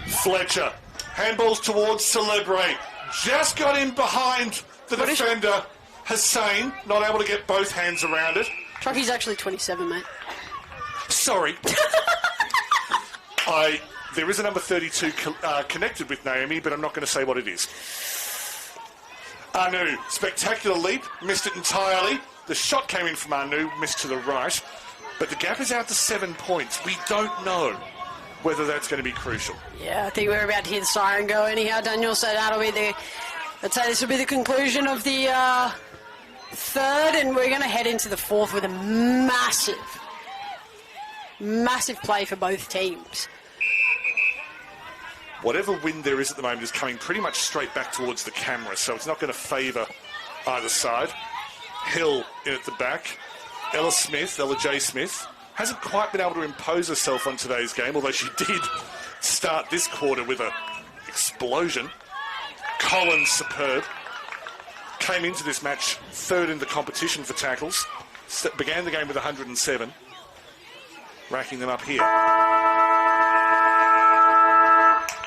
Fletcher. Handballs towards Celebre. Just got in behind the defender. Hussain, not able to get both hands around it. Chocky's actually 27, mate. Sorry. There is a number 32 connected with Naomi, but I'm not going to say what it is. Anu, spectacular leap, missed it entirely. The shot came in from Anu, missed to the right, but the gap is out to 7 points. We don't know whether that's going to be crucial. Yeah, I think we're about to hear the siren go anyhow, Daniel, so that'll be I'd say this will be the conclusion of the third, and we're going to head into the fourth with a massive play for both teams. Whatever wind there is at the moment is coming pretty much straight back towards the camera, so it's not going to favour either side. Hill in at the back. Ella J. Smith, hasn't quite been able to impose herself on today's game, although she did start this quarter with an explosion. Collins, superb. Came into this match third in the competition for tackles. Began the game with 107. Racking them up here.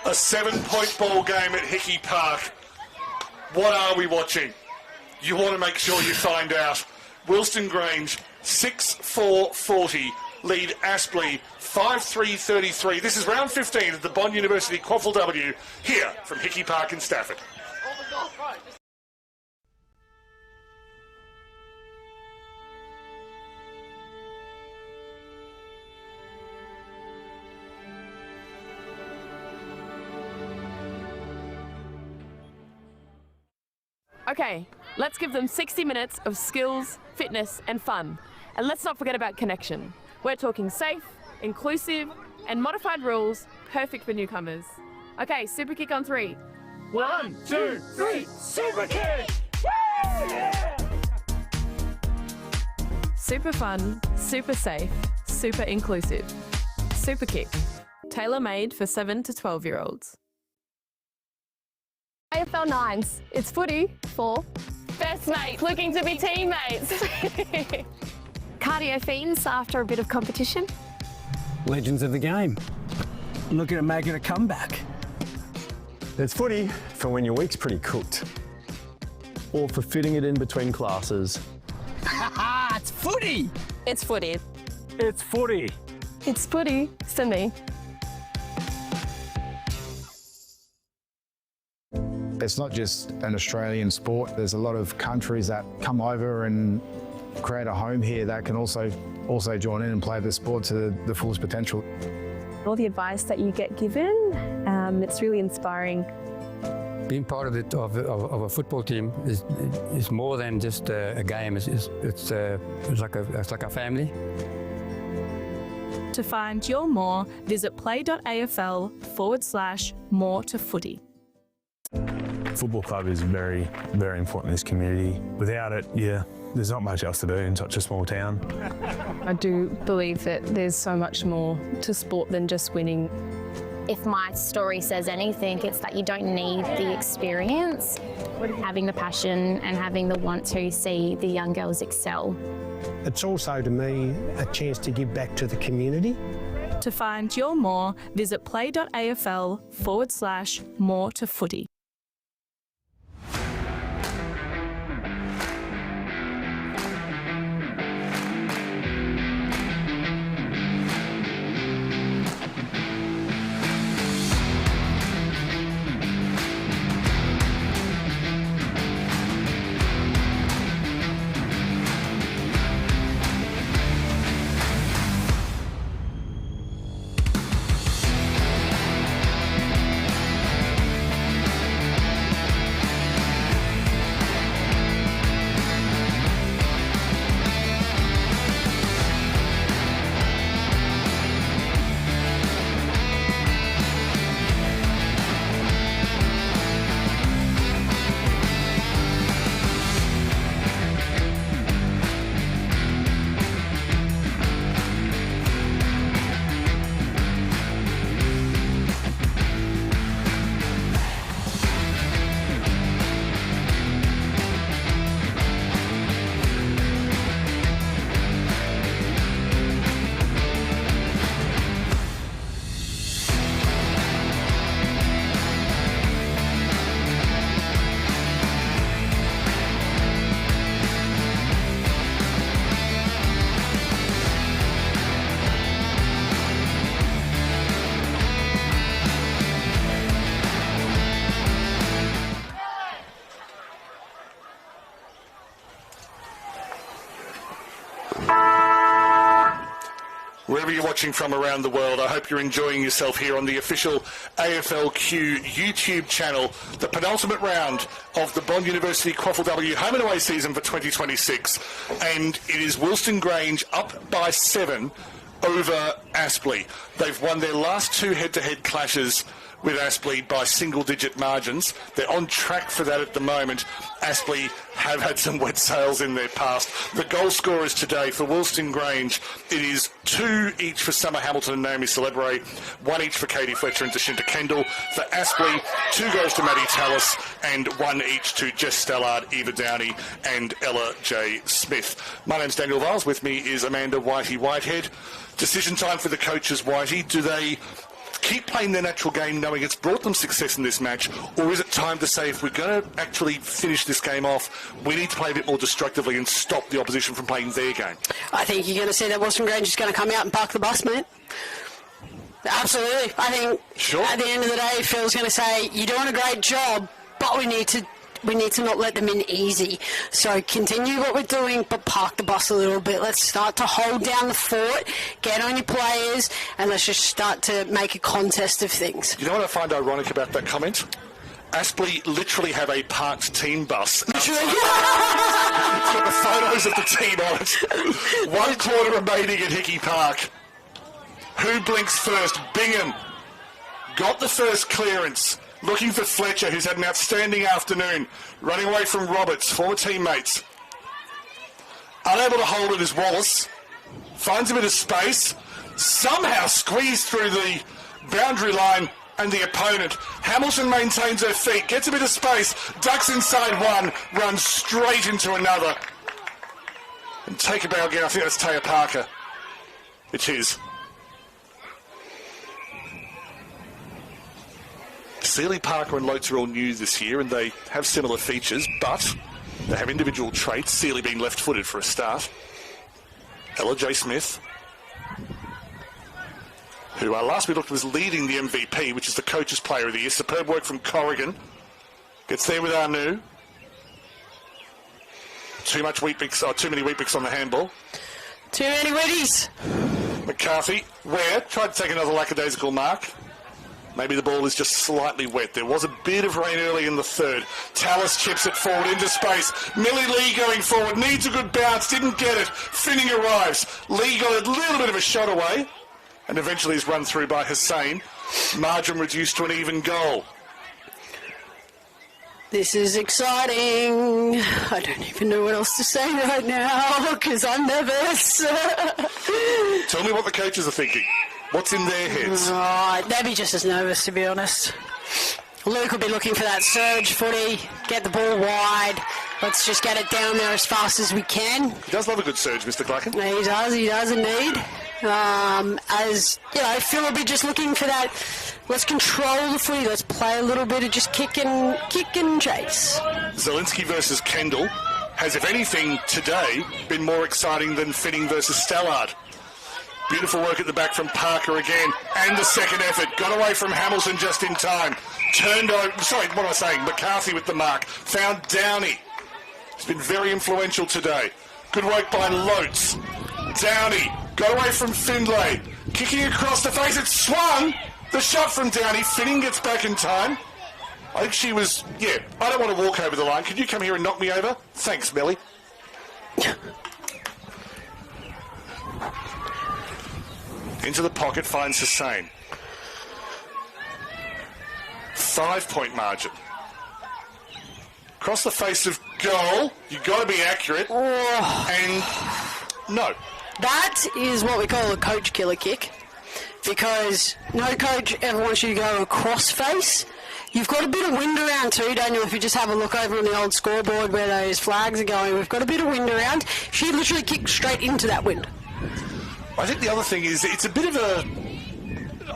A 7-point ball game at Hickey Park. What are we watching? You want to make sure you find out. Wilston Grange, 6-4-40, lead Aspley, 5-3-33. This is round 15 at the Bond University QAFLW, here from Hickey Park in Stafford. Okay, let's give them 60 minutes of skills, fitness and fun. And let's not forget about connection. We're talking safe, inclusive and modified rules, perfect for newcomers. Okay, super kick on 3. 1, 2, 3, super kick! Yeah! Super fun, super safe, super inclusive. Super kick, tailor-made for 7 to 12-year-olds. AFL 9s, it's footy for best mates looking to be teammates. cardio fiends after a bit of competition. Legends of the game, looking at making a comeback. There's footy for when your week's pretty cooked. Or for fitting it in between classes. It's footy! It's footy. It's footy. It's footy for me. It's not just an Australian sport. There's a lot of countries that come over and create a home here that can also join in and play the sport to the fullest potential. All the advice that you get given, it's really inspiring. Being part of a football team is more than just a game. It's like a family. To find your more, visit play.afl/more to footy. Football club is very, very important in this community. Without it, there's not much else to do in such a small town. I do believe that there's so much more to sport than just winning. If my story says anything, it's that you don't need the experience, having the passion and having the want to see the young girls excel. It's also, to me, a chance to give back to the community. To find your more, visit play.afl/more to footy. Wherever you're watching from around the world, I hope you're enjoying yourself here on the official AFLQ YouTube channel, the penultimate round of the Bond University QAFLW home and away season for 2026. And it is Wilston Grange up by 7 over Aspley. They've won their last 2 head-to-head clashes with Aspley by single-digit margins. They're on track for that at the moment. Aspley have had some wet sails in their past. The goal scorers today for Wilston Grange, it is 2 each for Summer Hamilton and Naomi Celebre, 1 each for Katie Fletcher and Tashinta Kendall. For Aspley, 2 goals to Maddie Tallis and 1 each to Jess Stallard, Eva Downey and Ella J. Smith. My name's Daniel Viles. With me is Amanda Whitehead. Decision time for the coaches, Whitey. Do they keep playing their natural game knowing it's brought them success in this match, or is it time to say if we're going to actually finish this game off, we need to play a bit more destructively and stop the opposition from playing their game? I think you're going to see that Wilston Grange is going to come out and park the bus, mate. Absolutely. I think at the end of the day, Phil's going to say, you're doing a great job, but we need to not let them in easy. So continue what we're doing, but park the bus a little bit. Let's start to hold down the fort, get on your players, and let's just start to make a contest of things. You know what I find ironic about that comment? Aspley literally have a parked team bus. It's got the photos of the team on it. 1 quarter remaining at Hickey Park. Who blinks first? Bingham got the first clearance. Looking for Fletcher, who's had an outstanding afternoon. Running away from Roberts, former teammates. Unable to hold it is Wallace. Finds a bit of space. Somehow squeezed through the boundary line and the opponent. Hamilton maintains her feet, gets a bit of space, ducks inside one, runs straight into another. And take a bow again, I think that's Taya Parker. It is. Sealy, Parker and Lotes are all new this year and they have similar features, but they have individual traits, Sealy being left-footed for a start. Ella J. Smith, who last we looked was leading the MVP, which is the Coach's Player of the Year. Superb work from Corrigan. Gets there with Anu. Too many Weet-Bix on the handball. Too many Wheaties. McCarthy, Ware, tried to take another lackadaisical mark. Maybe the ball is just slightly wet. There was a bit of rain early in the third. Tallis chips it forward into space. Millie Lee going forward. Needs a good bounce. Didn't get it. Finning arrives. Lee got a little bit of a shot away. And eventually is run through by Hussain. Margin reduced to an even goal. This is exciting. I don't even know what else to say right now because I'm nervous. Tell me what the coaches are thinking. What's in their heads? They'd be just as nervous, to be honest. Luke will be looking for that surge footy, get the ball wide. Let's just get it down there as fast as we can. He does love a good surge, Mr. Clacken. He does indeed. As, you know, Phil will be just looking for that. Let's control the footy. Let's play a little bit of just kick and chase. Zielinski versus Kendall has, if anything, today been more exciting than Finning versus Stallard. Beautiful work at the back from Parker again. And the second effort. Got away from Hamilton just in time. Turned over. Sorry, what am I saying? McCarthy with the mark. Found Downey. He's been very influential today. Good work by Lotes. Downey. Got away from Findlay. Kicking across the face. It swung. The shot from Downey. Finning gets back in time. I think she was... Yeah, I don't want to walk over the line. Could you come here and knock me over? Thanks, Melly. Into the pocket, finds Hussain. 5-point margin. Across the face of goal. You've got to be accurate. And no. That is what we call a coach killer kick. Because no coach ever wants you to go across face. You've got a bit of wind around too, Daniel, if you just have a look over on the old scoreboard where those flags are going. We've got a bit of wind around. She literally kicked straight into that wind. I think the other thing is it's a bit of a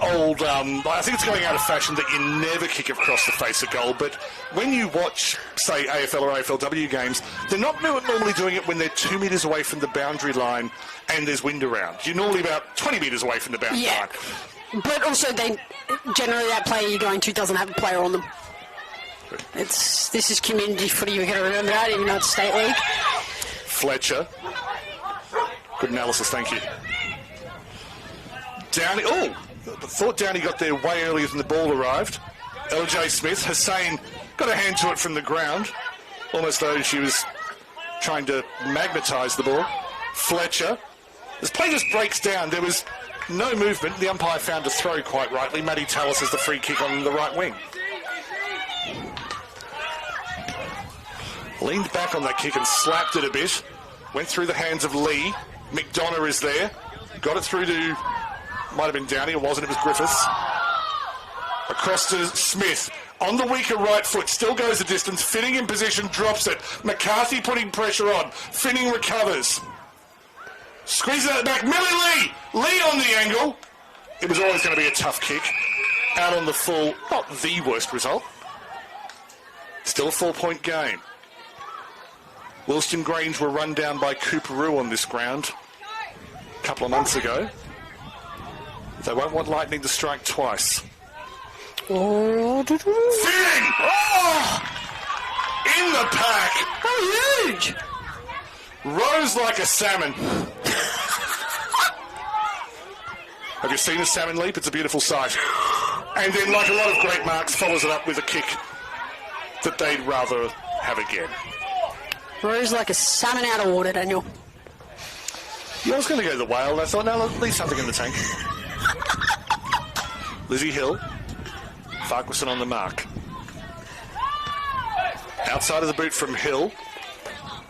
old, I think it's going out of fashion that you never kick across the face of goal, but when you watch, say, AFL or AFLW games, they're not normally doing it when they're 2 metres away from the boundary line and there's wind around. You're normally about 20 metres away from the boundary line. But also, generally that player you're going to doesn't have a player on them. This is community footy, you've got to remember that, even though it's state league. Fletcher. Good analysis, thank you. Downey, I thought Downey got there way earlier than the ball arrived. LJ Smith, Hussain got a hand to it from the ground, almost though she was trying to magnetise the ball. Fletcher, this play just breaks down. There was no movement. The umpire found a throw quite rightly. Maddie Tallis has the free kick on the right wing. Leaned back on that kick and slapped it a bit. Went through the hands of Lee. McDonough is there. Got it through to... Might have been Downey, it wasn't, it was Griffiths. Across to Smith. On the weaker right foot, still goes the distance. Finning in position, drops it. McCarthy putting pressure on. Finning recovers. Squeezes out the back. Millie Lee! Lee on the angle. It was always going to be a tough kick. Out on the full, not the worst result. Still a 4-point game. Wilston Grange were run down by Cooperoo on this ground a couple of months ago. They won't want Lightning to strike twice. Finning! In the pack! Oh, huge! Rose like a salmon. Have you seen a salmon leap? It's a beautiful sight. And then, like a lot of great marks, follows it up with a kick that they'd rather have again. Rose like a salmon out of water, Daniel. Yeah, I was going to go to the whale. I thought, no, leave something in the tank. Lizzie Hill. Farquharson on the mark. Outside of the boot from Hill.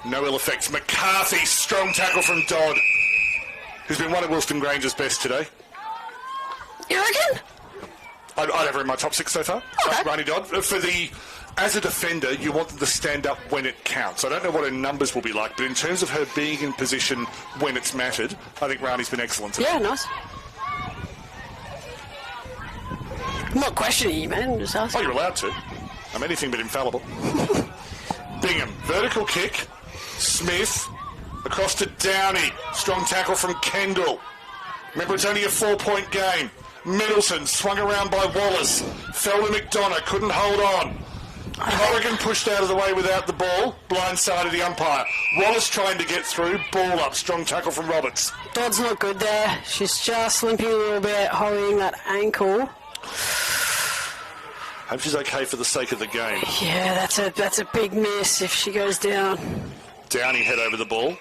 No ill effects. McCarthy, strong tackle from Dodd, who's been one of Wilston Grange's best today. You reckon? I'd have her in my top 6 so far. Okay. Rani Dodd. As a defender, you want them to stand up when it counts. I don't know what her numbers will be like, but in terms of her being in position when it's mattered, I think Rani's been excellent today. Yeah, nice. I'm not questioning you, man. I'm just asking. Oh, you're allowed to. I'm anything but infallible. Bingham, vertical kick. Smith, across to Downey. Strong tackle from Kendall. Remember, it's only a 4-point game. Middleton swung around by Wallace. Fell to McDonough, couldn't hold on. Corrigan pushed out of the way without the ball. Blindsided the umpire. Wallace trying to get through. Ball up. Strong tackle from Roberts. Dodd's not good there. She's just limping a little bit, holding that ankle. Hope she's okay for the sake of the game. Yeah, that's a big miss if she goes down. Downey head over the ball.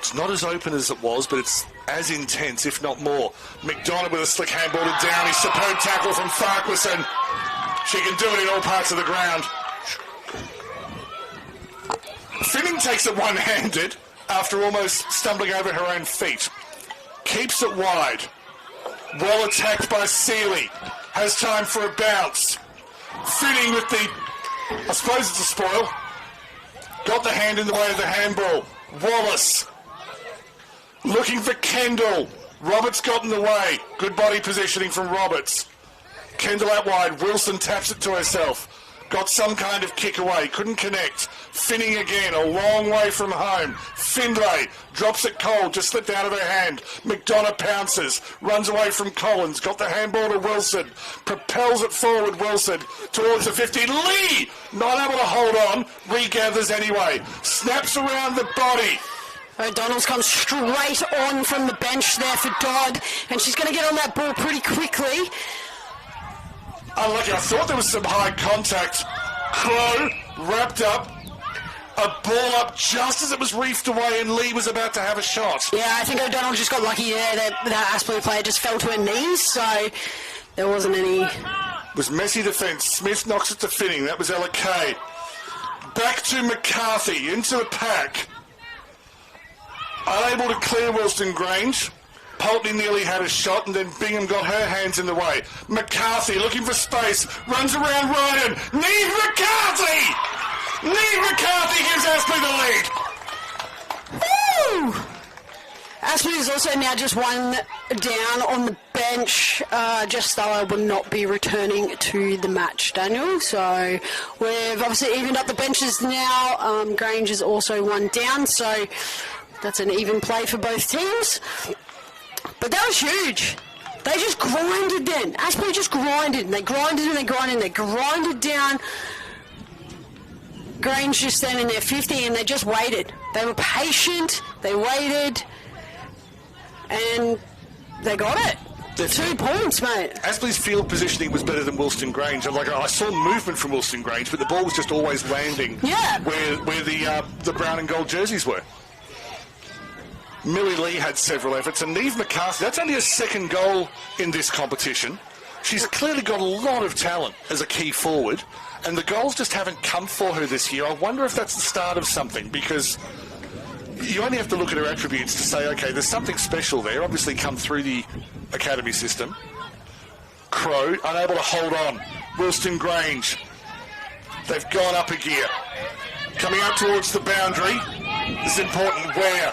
It's not as open as it was, but it's as intense, if not more. McDonough with a slick handball to Downey. Superb tackle from Farquharson. She can do it in all parts of the ground. Finning takes it one-handed after almost stumbling over her own feet. Keeps it wide. Well attacked by Seeley. Has time for a bounce. Finning with the... I suppose it's a spoil. Got the hand in the way of the handball. Wallace. Looking for Kendall. Roberts got in the way. Good body positioning from Roberts. Kendall out wide. Wilston taps it to herself. Got some kind of kick away. Couldn't connect. Finning again. A long way from home. Findlay drops it cold. Just slipped out of her hand. McDonough pounces. Runs away from Collins. Got the handball to Wilson. Propels it forward, Wilson. Towards the 50. Lee! Not able to hold on. Regathers anyway. Snaps around the body. O'Donnell's come straight on from the bench there for Dodd, and she's going to get on that ball pretty quickly. Unlucky. I thought there was some high contact. Crow wrapped up. A ball up just as it was reefed away, and Lee was about to have a shot. Yeah, I think O'Donnell just got lucky there. That Aspley player just fell to her knees, so there wasn't any... It was messy defence. Smith knocks it to Finning. That was Ella Kay. Back to McCarthy, into the pack. Unable to clear Wilston Grange. Pulteney nearly had a shot, and then Bingham got her hands in the way. McCarthy looking for space. Runs around Ryan. Neve McCarthy! Neve McCarthy gives Aspley the lead. Woo! Aspley is also now just one down on the bench. Just though I will not be returning to the match, Daniel. So we've obviously evened up the benches now. Grange is also one down, so that's an even play for both teams. But that was huge. They just grinded then. Aspley just grinded, and they grinded and they grinded and they grinded down. Grange just standing there 50, and they just waited. They were patient, they waited, and they got it. 2 points, mate. Aspley's field positioning was better than Wilston Grange. I saw movement from Wilston Grange, but the ball was just always landing where the brown and gold jerseys were. Millie Lee had several efforts, and Neve McCarthy, that's only her second goal in this competition. She's clearly got a lot of talent as a key forward, and the goals just haven't come for her this year. I wonder if that's the start of something, because you only have to look at her attributes to say, okay, there's something special there, obviously come through the academy system. Crow, unable to hold on. Wilston Grange, they've gone up a gear. Coming out towards the boundary, this is important. Where?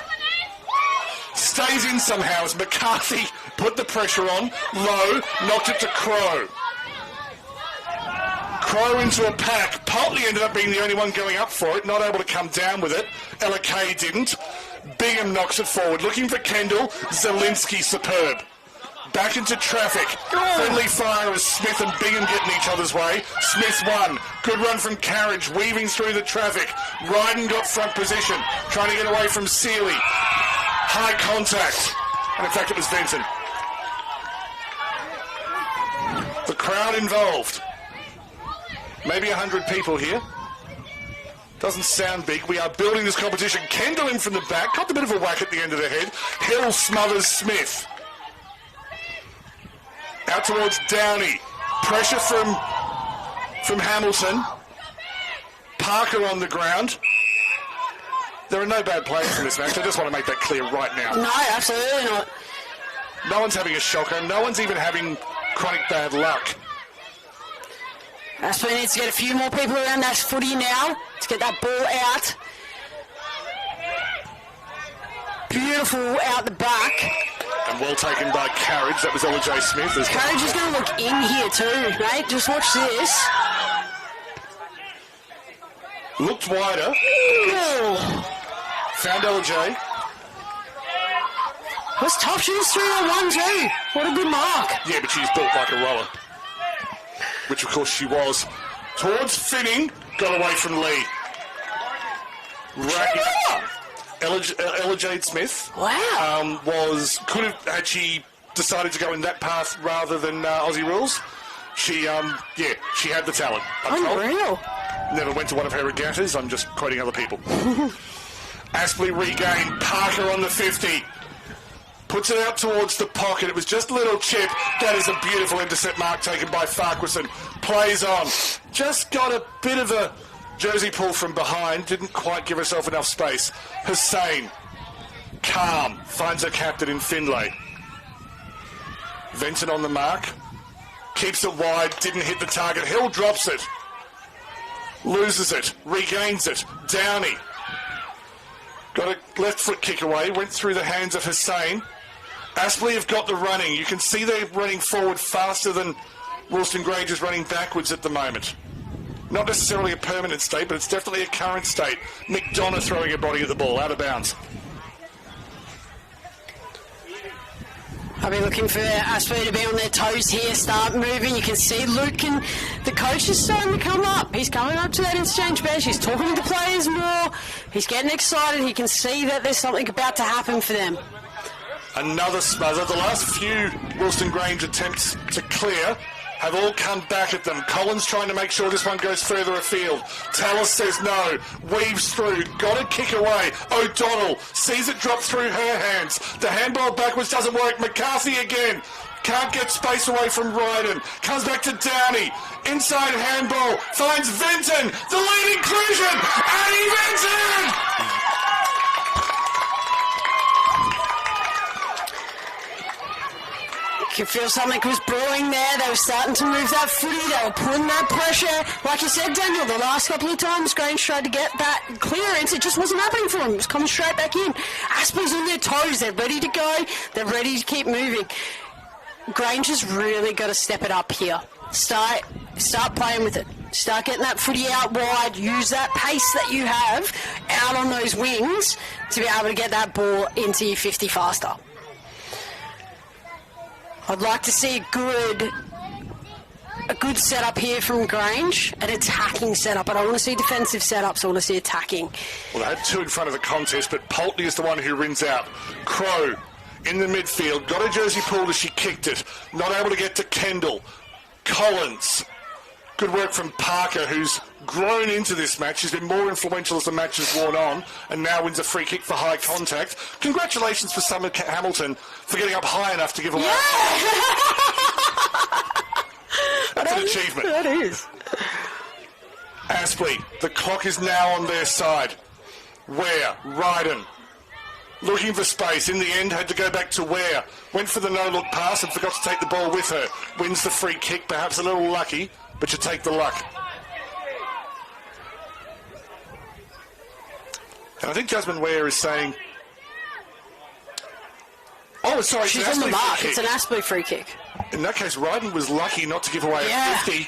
Stays in somehow as McCarthy put the pressure on. Low, knocked it to Crow. Crow into a pack. Pulteney ended up being the only one going up for it, not able to come down with it. Ella Kay didn't. Bingham knocks it forward, looking for Kendall. Zielinski superb. Back into traffic. Friendly fire as Smith and Bingham get in each other's way. Smith won. Good run from Carriage, weaving through the traffic. Ryden got front position, trying to get away from Seeley. High contact. And in fact, it was Benton. The crowd involved. Maybe 100 people here. Doesn't sound big. We are building this competition. Kendall in from the back. Got a bit of a whack at the end of the head. Hill smothers Smith. Out towards Downey. Pressure from Hamilton. Parker on the ground. There are no bad players in this match. I just want to make that clear right now. No, absolutely not. No one's having a shocker. No one's even having chronic bad luck. Aspley needs to get a few more people around that footy now to get that ball out. Beautiful out the back. And well taken by Carriage. That was Ella Smith. Carriage is going to look in here too, mate. Just watch this. Looked wider. Found Ella J. Was tough. She was 3-on-1 too. What a good mark. Yeah, but she's built like a roller. Which, of course, she was. Towards Finning. Got away from Lee. Ella Jade Smith. Wow. Could have, had she decided to go in that path rather than Aussie rules, she had the talent. Unreal. Never went to one of her regattas. I'm just quoting other people. Aspley regained. Parker on the 50. Puts it out towards the pocket. It was just a little chip. That is a beautiful intercept mark taken by Farquharson. Plays on. Just got a bit of a jersey pull from behind. Didn't quite give herself enough space. Hussain. Calm. Finds her captain in Finlay. Venton on the mark. Keeps it wide. Didn't hit the target. Hill drops it. Loses it. Regains it. Downey. Got a left foot kick away. Went through the hands of Hussain. Aspley have got the running. You can see they're running forward faster than Wilston Grange is running backwards at the moment. Not necessarily a permanent state, but it's definitely a current state. McDonough throwing a body at the ball, out of bounds. I'll be looking for Aspley to be on their toes here, start moving. You can see Luke and the coach is starting to come up. He's coming up to that interchange bench. He's talking to the players more. He's getting excited. He can see that there's something about to happen for them. Another smother. The last few Wilston Grange attempts to clear have all come back at them. Collins trying to make sure this one goes further afield. Tallis says no. Weaves through. Got a kick away. O'Donnell sees it drop through her hands. The handball backwards doesn't work. McCarthy again. Can't get space away from Ryden. Comes back to Downey. Inside handball. Finds Venton. The lead inclusion. Annie Venton! You could feel something was brewing there. They were starting to move that footy. They were putting that pressure. Like you said, Daniel, the last couple of times Grange tried to get that clearance, it just wasn't happening for them. It was coming straight back in. Aspley's on their toes. They're ready to go. They're ready to keep moving. Grange has really got to step it up here. Start playing with it. Start getting that footy out wide. Use that pace that you have out on those wings to be able to get that ball into your 50 faster. I'd like to see a good setup here from Grange, an attacking setup. I don't want to see defensive setups, I want to see attacking. Well, they had two in front of the contest, but Pulteney is the one who rings out. Crow in the midfield, got a jersey pulled as she kicked it. Not able to get to Kendall. Collins. Good work from Parker, who's grown into this match. She's been more influential as the match has worn on, and now wins a free kick for high contact. Congratulations for Summer Hamilton for getting up high enough to give away. Yeah! That's an achievement. That is. Aspley, the clock is now on their side. Ware, Ryden, looking for space. In the end, had to go back to Ware. Went for the no-look pass and forgot to take the ball with her. Wins the free kick, perhaps a little lucky, but you take the luck. And I think Jasmine Ware is saying... Oh, sorry, she's on the mark. It's an Aspley free kick. In that case, Ryden was lucky not to give away at 50.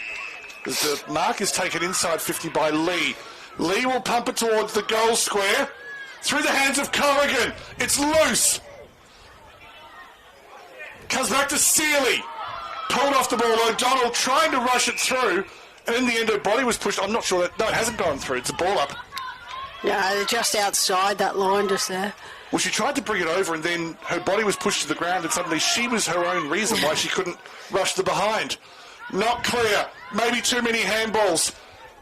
As the mark is taken inside 50 by Lee. Lee will pump it towards the goal square. Through the hands of Corrigan. It's loose. Comes back to Seeley. Pulled off the ball. O'Donnell trying to rush it through. And in the end, her body was pushed. I'm not sure that... No, it hasn't gone through. It's a ball up. Yeah, they're just outside that line just there. Well, she tried to bring it over and then her body was pushed to the ground and suddenly she was her own reason why she couldn't rush the behind. Not clear. Maybe too many handballs.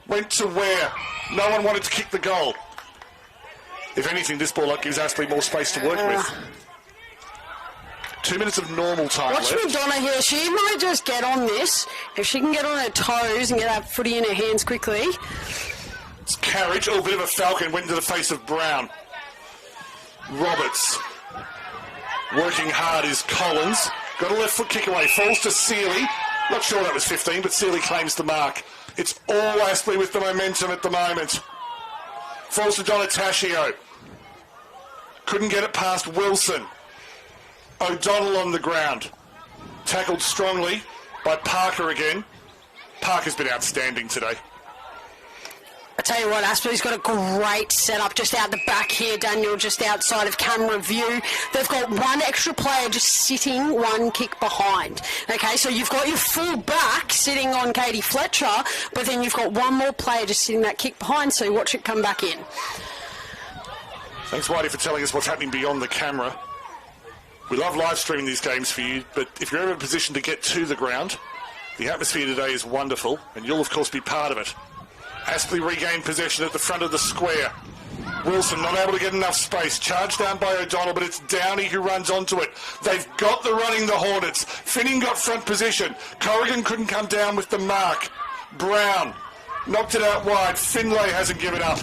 Went to Ware. No one wanted to kick the goal. If anything, this ball gives Aspley more space to work with. 2 minutes of normal time left. Watch McDonough here. She might just get on this. If she can get on her toes and get that footy in her hands quickly. It's Carriage. Oh, bit of a falcon. Went into the face of Brown. Roberts. Working hard is Collins. Got a left foot kick away. Falls to Seeley. Not sure that was 15, but Seeley claims the mark. It's all Aspley with the momentum at the moment. Falls to Donataccio. Couldn't get it past Wilson. O'Donnell on the ground. Tackled strongly by Parker again. Parker's been outstanding today. I tell you what, Aspley's got a great setup just out the back here, Daniel, just outside of camera view. They've got one extra player just sitting one kick behind. Okay, so you've got your full back sitting on Katie Fletcher, but then you've got one more player just sitting that kick behind, so you watch it come back in. Thanks, Whitey, for telling us what's happening beyond the camera. We love live streaming these games for you, but if you're ever in a position to get to the ground, the atmosphere today is wonderful, and you'll, of course, be part of it. Aspley regained possession at the front of the square. Wilson not able to get enough space. Charged down by O'Donnell, but it's Downey who runs onto it. They've got the running, the Hornets. Finning got front position. Corrigan couldn't come down with the mark. Brown knocked it out wide. Finlay hasn't given up,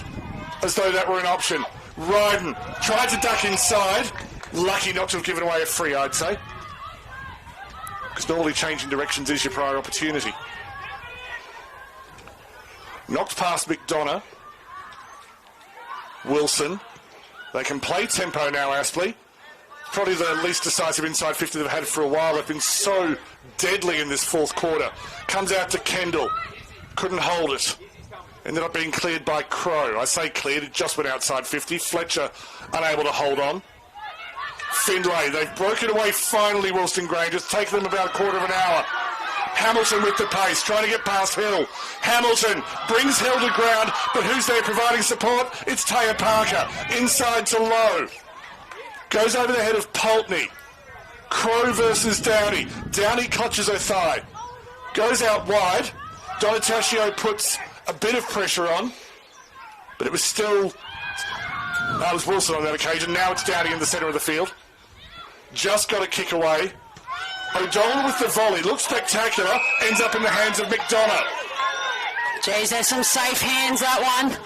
as though that were an option. Ryden tried to duck inside. Lucky not to have given away a free, I'd say. Because normally changing directions is your prior opportunity. Knocked past McDonough. Wilson. They can play tempo now, Aspley. Probably the least decisive inside 50 they've had for a while. They've been so deadly in this fourth quarter. Comes out to Kendall. Couldn't hold it. Ended up being cleared by Crow. I say cleared, it just went outside 50. Fletcher unable to hold on. Findlay, they've broken away finally, Wilston Grange. It's taken them about a quarter of an hour. Hamilton with the pace, trying to get past Hill. Hamilton brings Hill to ground, but who's there providing support? It's Taya Parker. Inside to Lowe. Goes over the head of Pulteney. Crow versus Downey. Downey clutches her thigh. Goes out wide. Donataccio puts a bit of pressure on, but it was still... That was Wilson on that occasion. Now it's Downey in the centre of the field. Just got a kick away. O'Donnell with the volley. Looks spectacular. Ends up in the hands of McDonough. Geez, there's some safe hands, that one.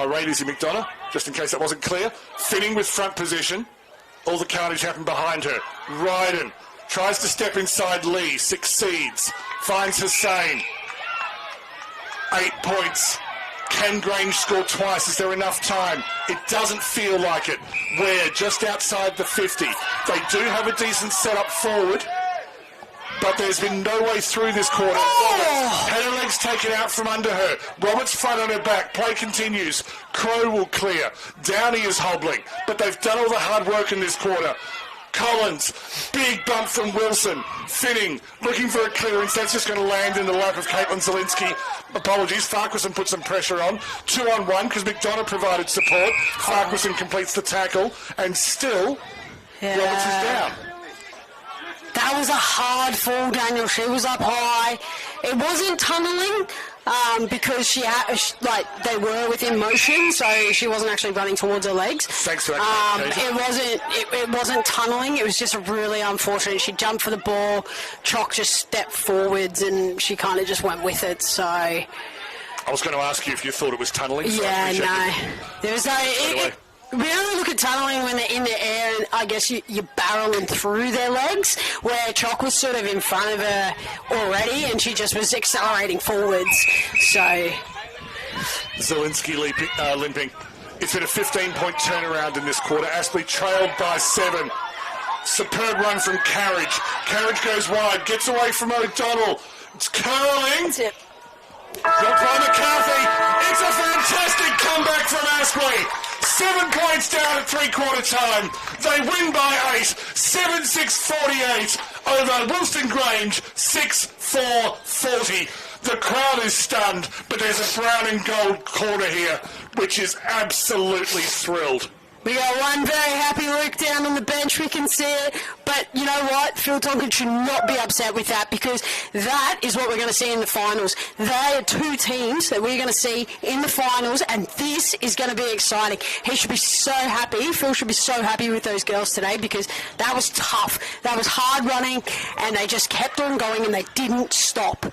Irate is in McDonough, just in case that wasn't clear. Finning with front position. All the carnage happened behind her. Ryden tries to step inside Lee. Succeeds. Finds Hussain. 8 points. Can Grange score twice? Is there enough time? It doesn't feel like it. We're just outside the 50. They do have a decent setup forward, but there's been no way through this quarter. Roberts had her legs taken out from under her. Roberts front on her back. Play continues. Crow will clear. Downey is hobbling, but they've done all the hard work in this quarter. Collins, big bump from Wilson. Finning, looking for a clearance. That's just going to land in the lap of Caitlin Zielinski. Apologies, Farquharson put some pressure on. 2-on-1 because McDonough provided support. Farquharson completes the tackle, and still, Roberts is down. That was a hard fall, Daniel. She was up high. It wasn't tunnelling because she had, they were within motion, so she wasn't actually running towards her legs. Thanks for that. It wasn't tunnelling. It was just really unfortunate. She jumped for the ball. Chock just stepped forwards, and she kind of just went with it. So I was going to ask you if you thought it was tunnelling. So yeah, no. There was no. We only look at tunnelling when they're in the air, and I guess you're barreling through their legs, where Chock was sort of in front of her already, and she just was accelerating forwards. So Zielinski limping. It's been a 15-point turnaround in this quarter. Aspley trailed by 7. Superb run from Carriage. Carriage goes wide, gets away from O'Donnell. It's curling. That's it. Blocked by McCarthy. It's a fantastic comeback from Aspley. 7 points down at three-quarter time. They win by 8. 7-6-48 over Wilston Grange. 6-4-40. The crowd is stunned, but there's a brown and gold corner here, which is absolutely thrilled. We got one very happy Luke down on the bench, we can see it. But you know what? Phil Tonkin should not be upset with that, because that is what we're going to see in the finals. They are two teams that we're going to see in the finals, and this is going to be exciting. He should be so happy. Phil should be so happy with those girls today, because that was tough. That was hard running, and they just kept on going, and they didn't stop.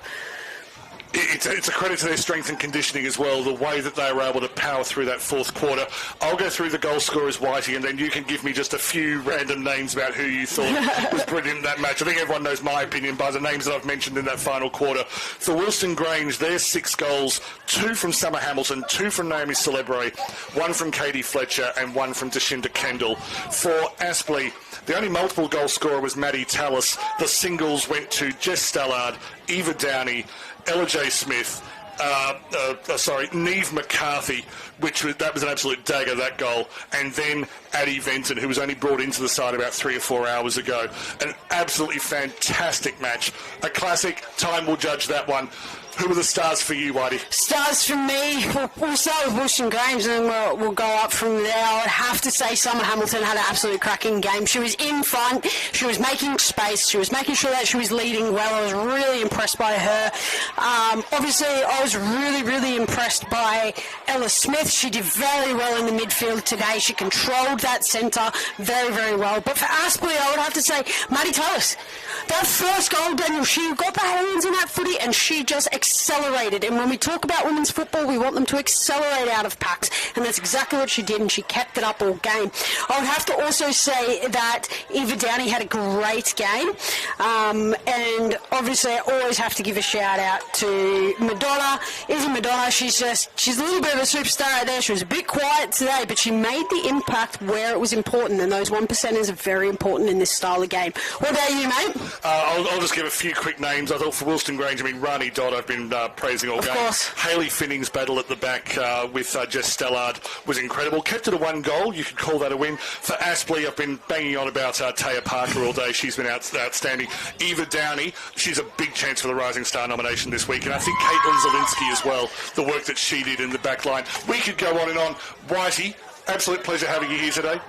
It's a credit to their strength and conditioning as well, the way that they were able to power through that fourth quarter. I'll go through the goal scorers, Whitey, and then you can give me just a few random names about who you thought was brilliant in that match. I think everyone knows my opinion by the names that I've mentioned in that final quarter. For Wilston Grange, there's 6 goals, 2 from Summer Hamilton, 2 from Naomi Celebre, 1 from Katie Fletcher, and 1 from Deshinda Kendall. For Aspley, the only multiple goal scorer was Maddie Tallis. The singles went to Jess Stallard, Eva Downey, Ella J. Smith, Neve McCarthy, that was an absolute dagger, that goal, and then Addie Venton, who was only brought into the side about 3 or 4 hours ago. An absolutely fantastic match. A classic. Time will judge that one. Who were the stars for you, Whitey? Stars for me, we'll start with Wilston Grange and then we'll go up from there. I would have to say Summer Hamilton had an absolute cracking game. She was in front, she was making space, she was making sure that she was leading well. I was really impressed by her. Obviously, I was really impressed by Ella Smith. She did very well in the midfield today. She controlled that centre very well. But for Aspley, I would have to say Maddie Tullis. That first goal, Daniel, she got the hands in that footy and she just accelerated. And when we talk about women's football, we want them to accelerate out of packs. And that's exactly what she did, and she kept it up all game. I would have to also say that Eva Downey had a great game. And obviously, I always have to give a shout out to Madonna. Eva Madonna, she's a little bit of a superstar out there. She was a bit quiet today, but she made the impact where it was important. And those 1%ers are very important in this style of game. What about you, mate? I'll just give a few quick names. I thought for Wilston Grange, Rani Dodd, I've been praising all game. Of course. Hayley Finning's battle at the back with Jess Stellard was incredible. Kept it a 1 goal. You could call that a win. For Aspley, I've been banging on about Taya Parker all day. She's been outstanding. Eva Downey, she's a big chance for the Rising Star nomination this week. And I think Caitlin Zielinski as well, the work that she did in the back line. We could go on and on. Whitey, absolute pleasure having you here today.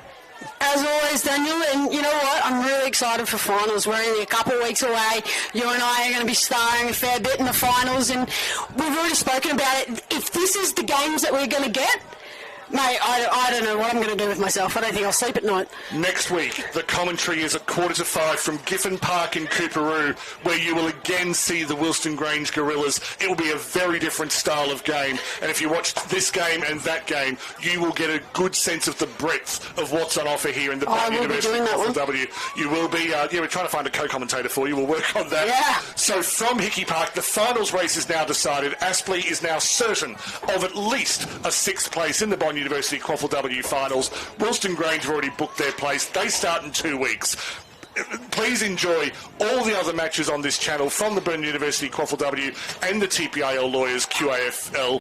As always, Daniel, and you know what? I'm really excited for finals. We're only a couple of weeks away. You and I are going to be starring a fair bit in the finals, and we've already spoken about it. If this is the games that we're going to get, mate, I don't know what I'm going to do with myself. I don't think I'll sleep at night. Next week, the commentary is at 4:45 from Giffen Park in Cooperoo, where you will again see the Wilston Grange Gorillas. It will be a very different style of game, and if you watch this game and that game, you will get a good sense of the breadth of what's on offer here in the Bond University QAFLW. You will be, we're trying to find a co-commentator for you. We'll work on that. Yeah. So from Hickey Park, the finals race is now decided. Aspley is now certain of at least a 6th place in the Bond University QAFLW finals. Wilston Grange have already booked their place. They start in 2 weeks. Please enjoy all the other matches on this channel from the Burn University QAFLW and the TPIL Lawyers QAFL.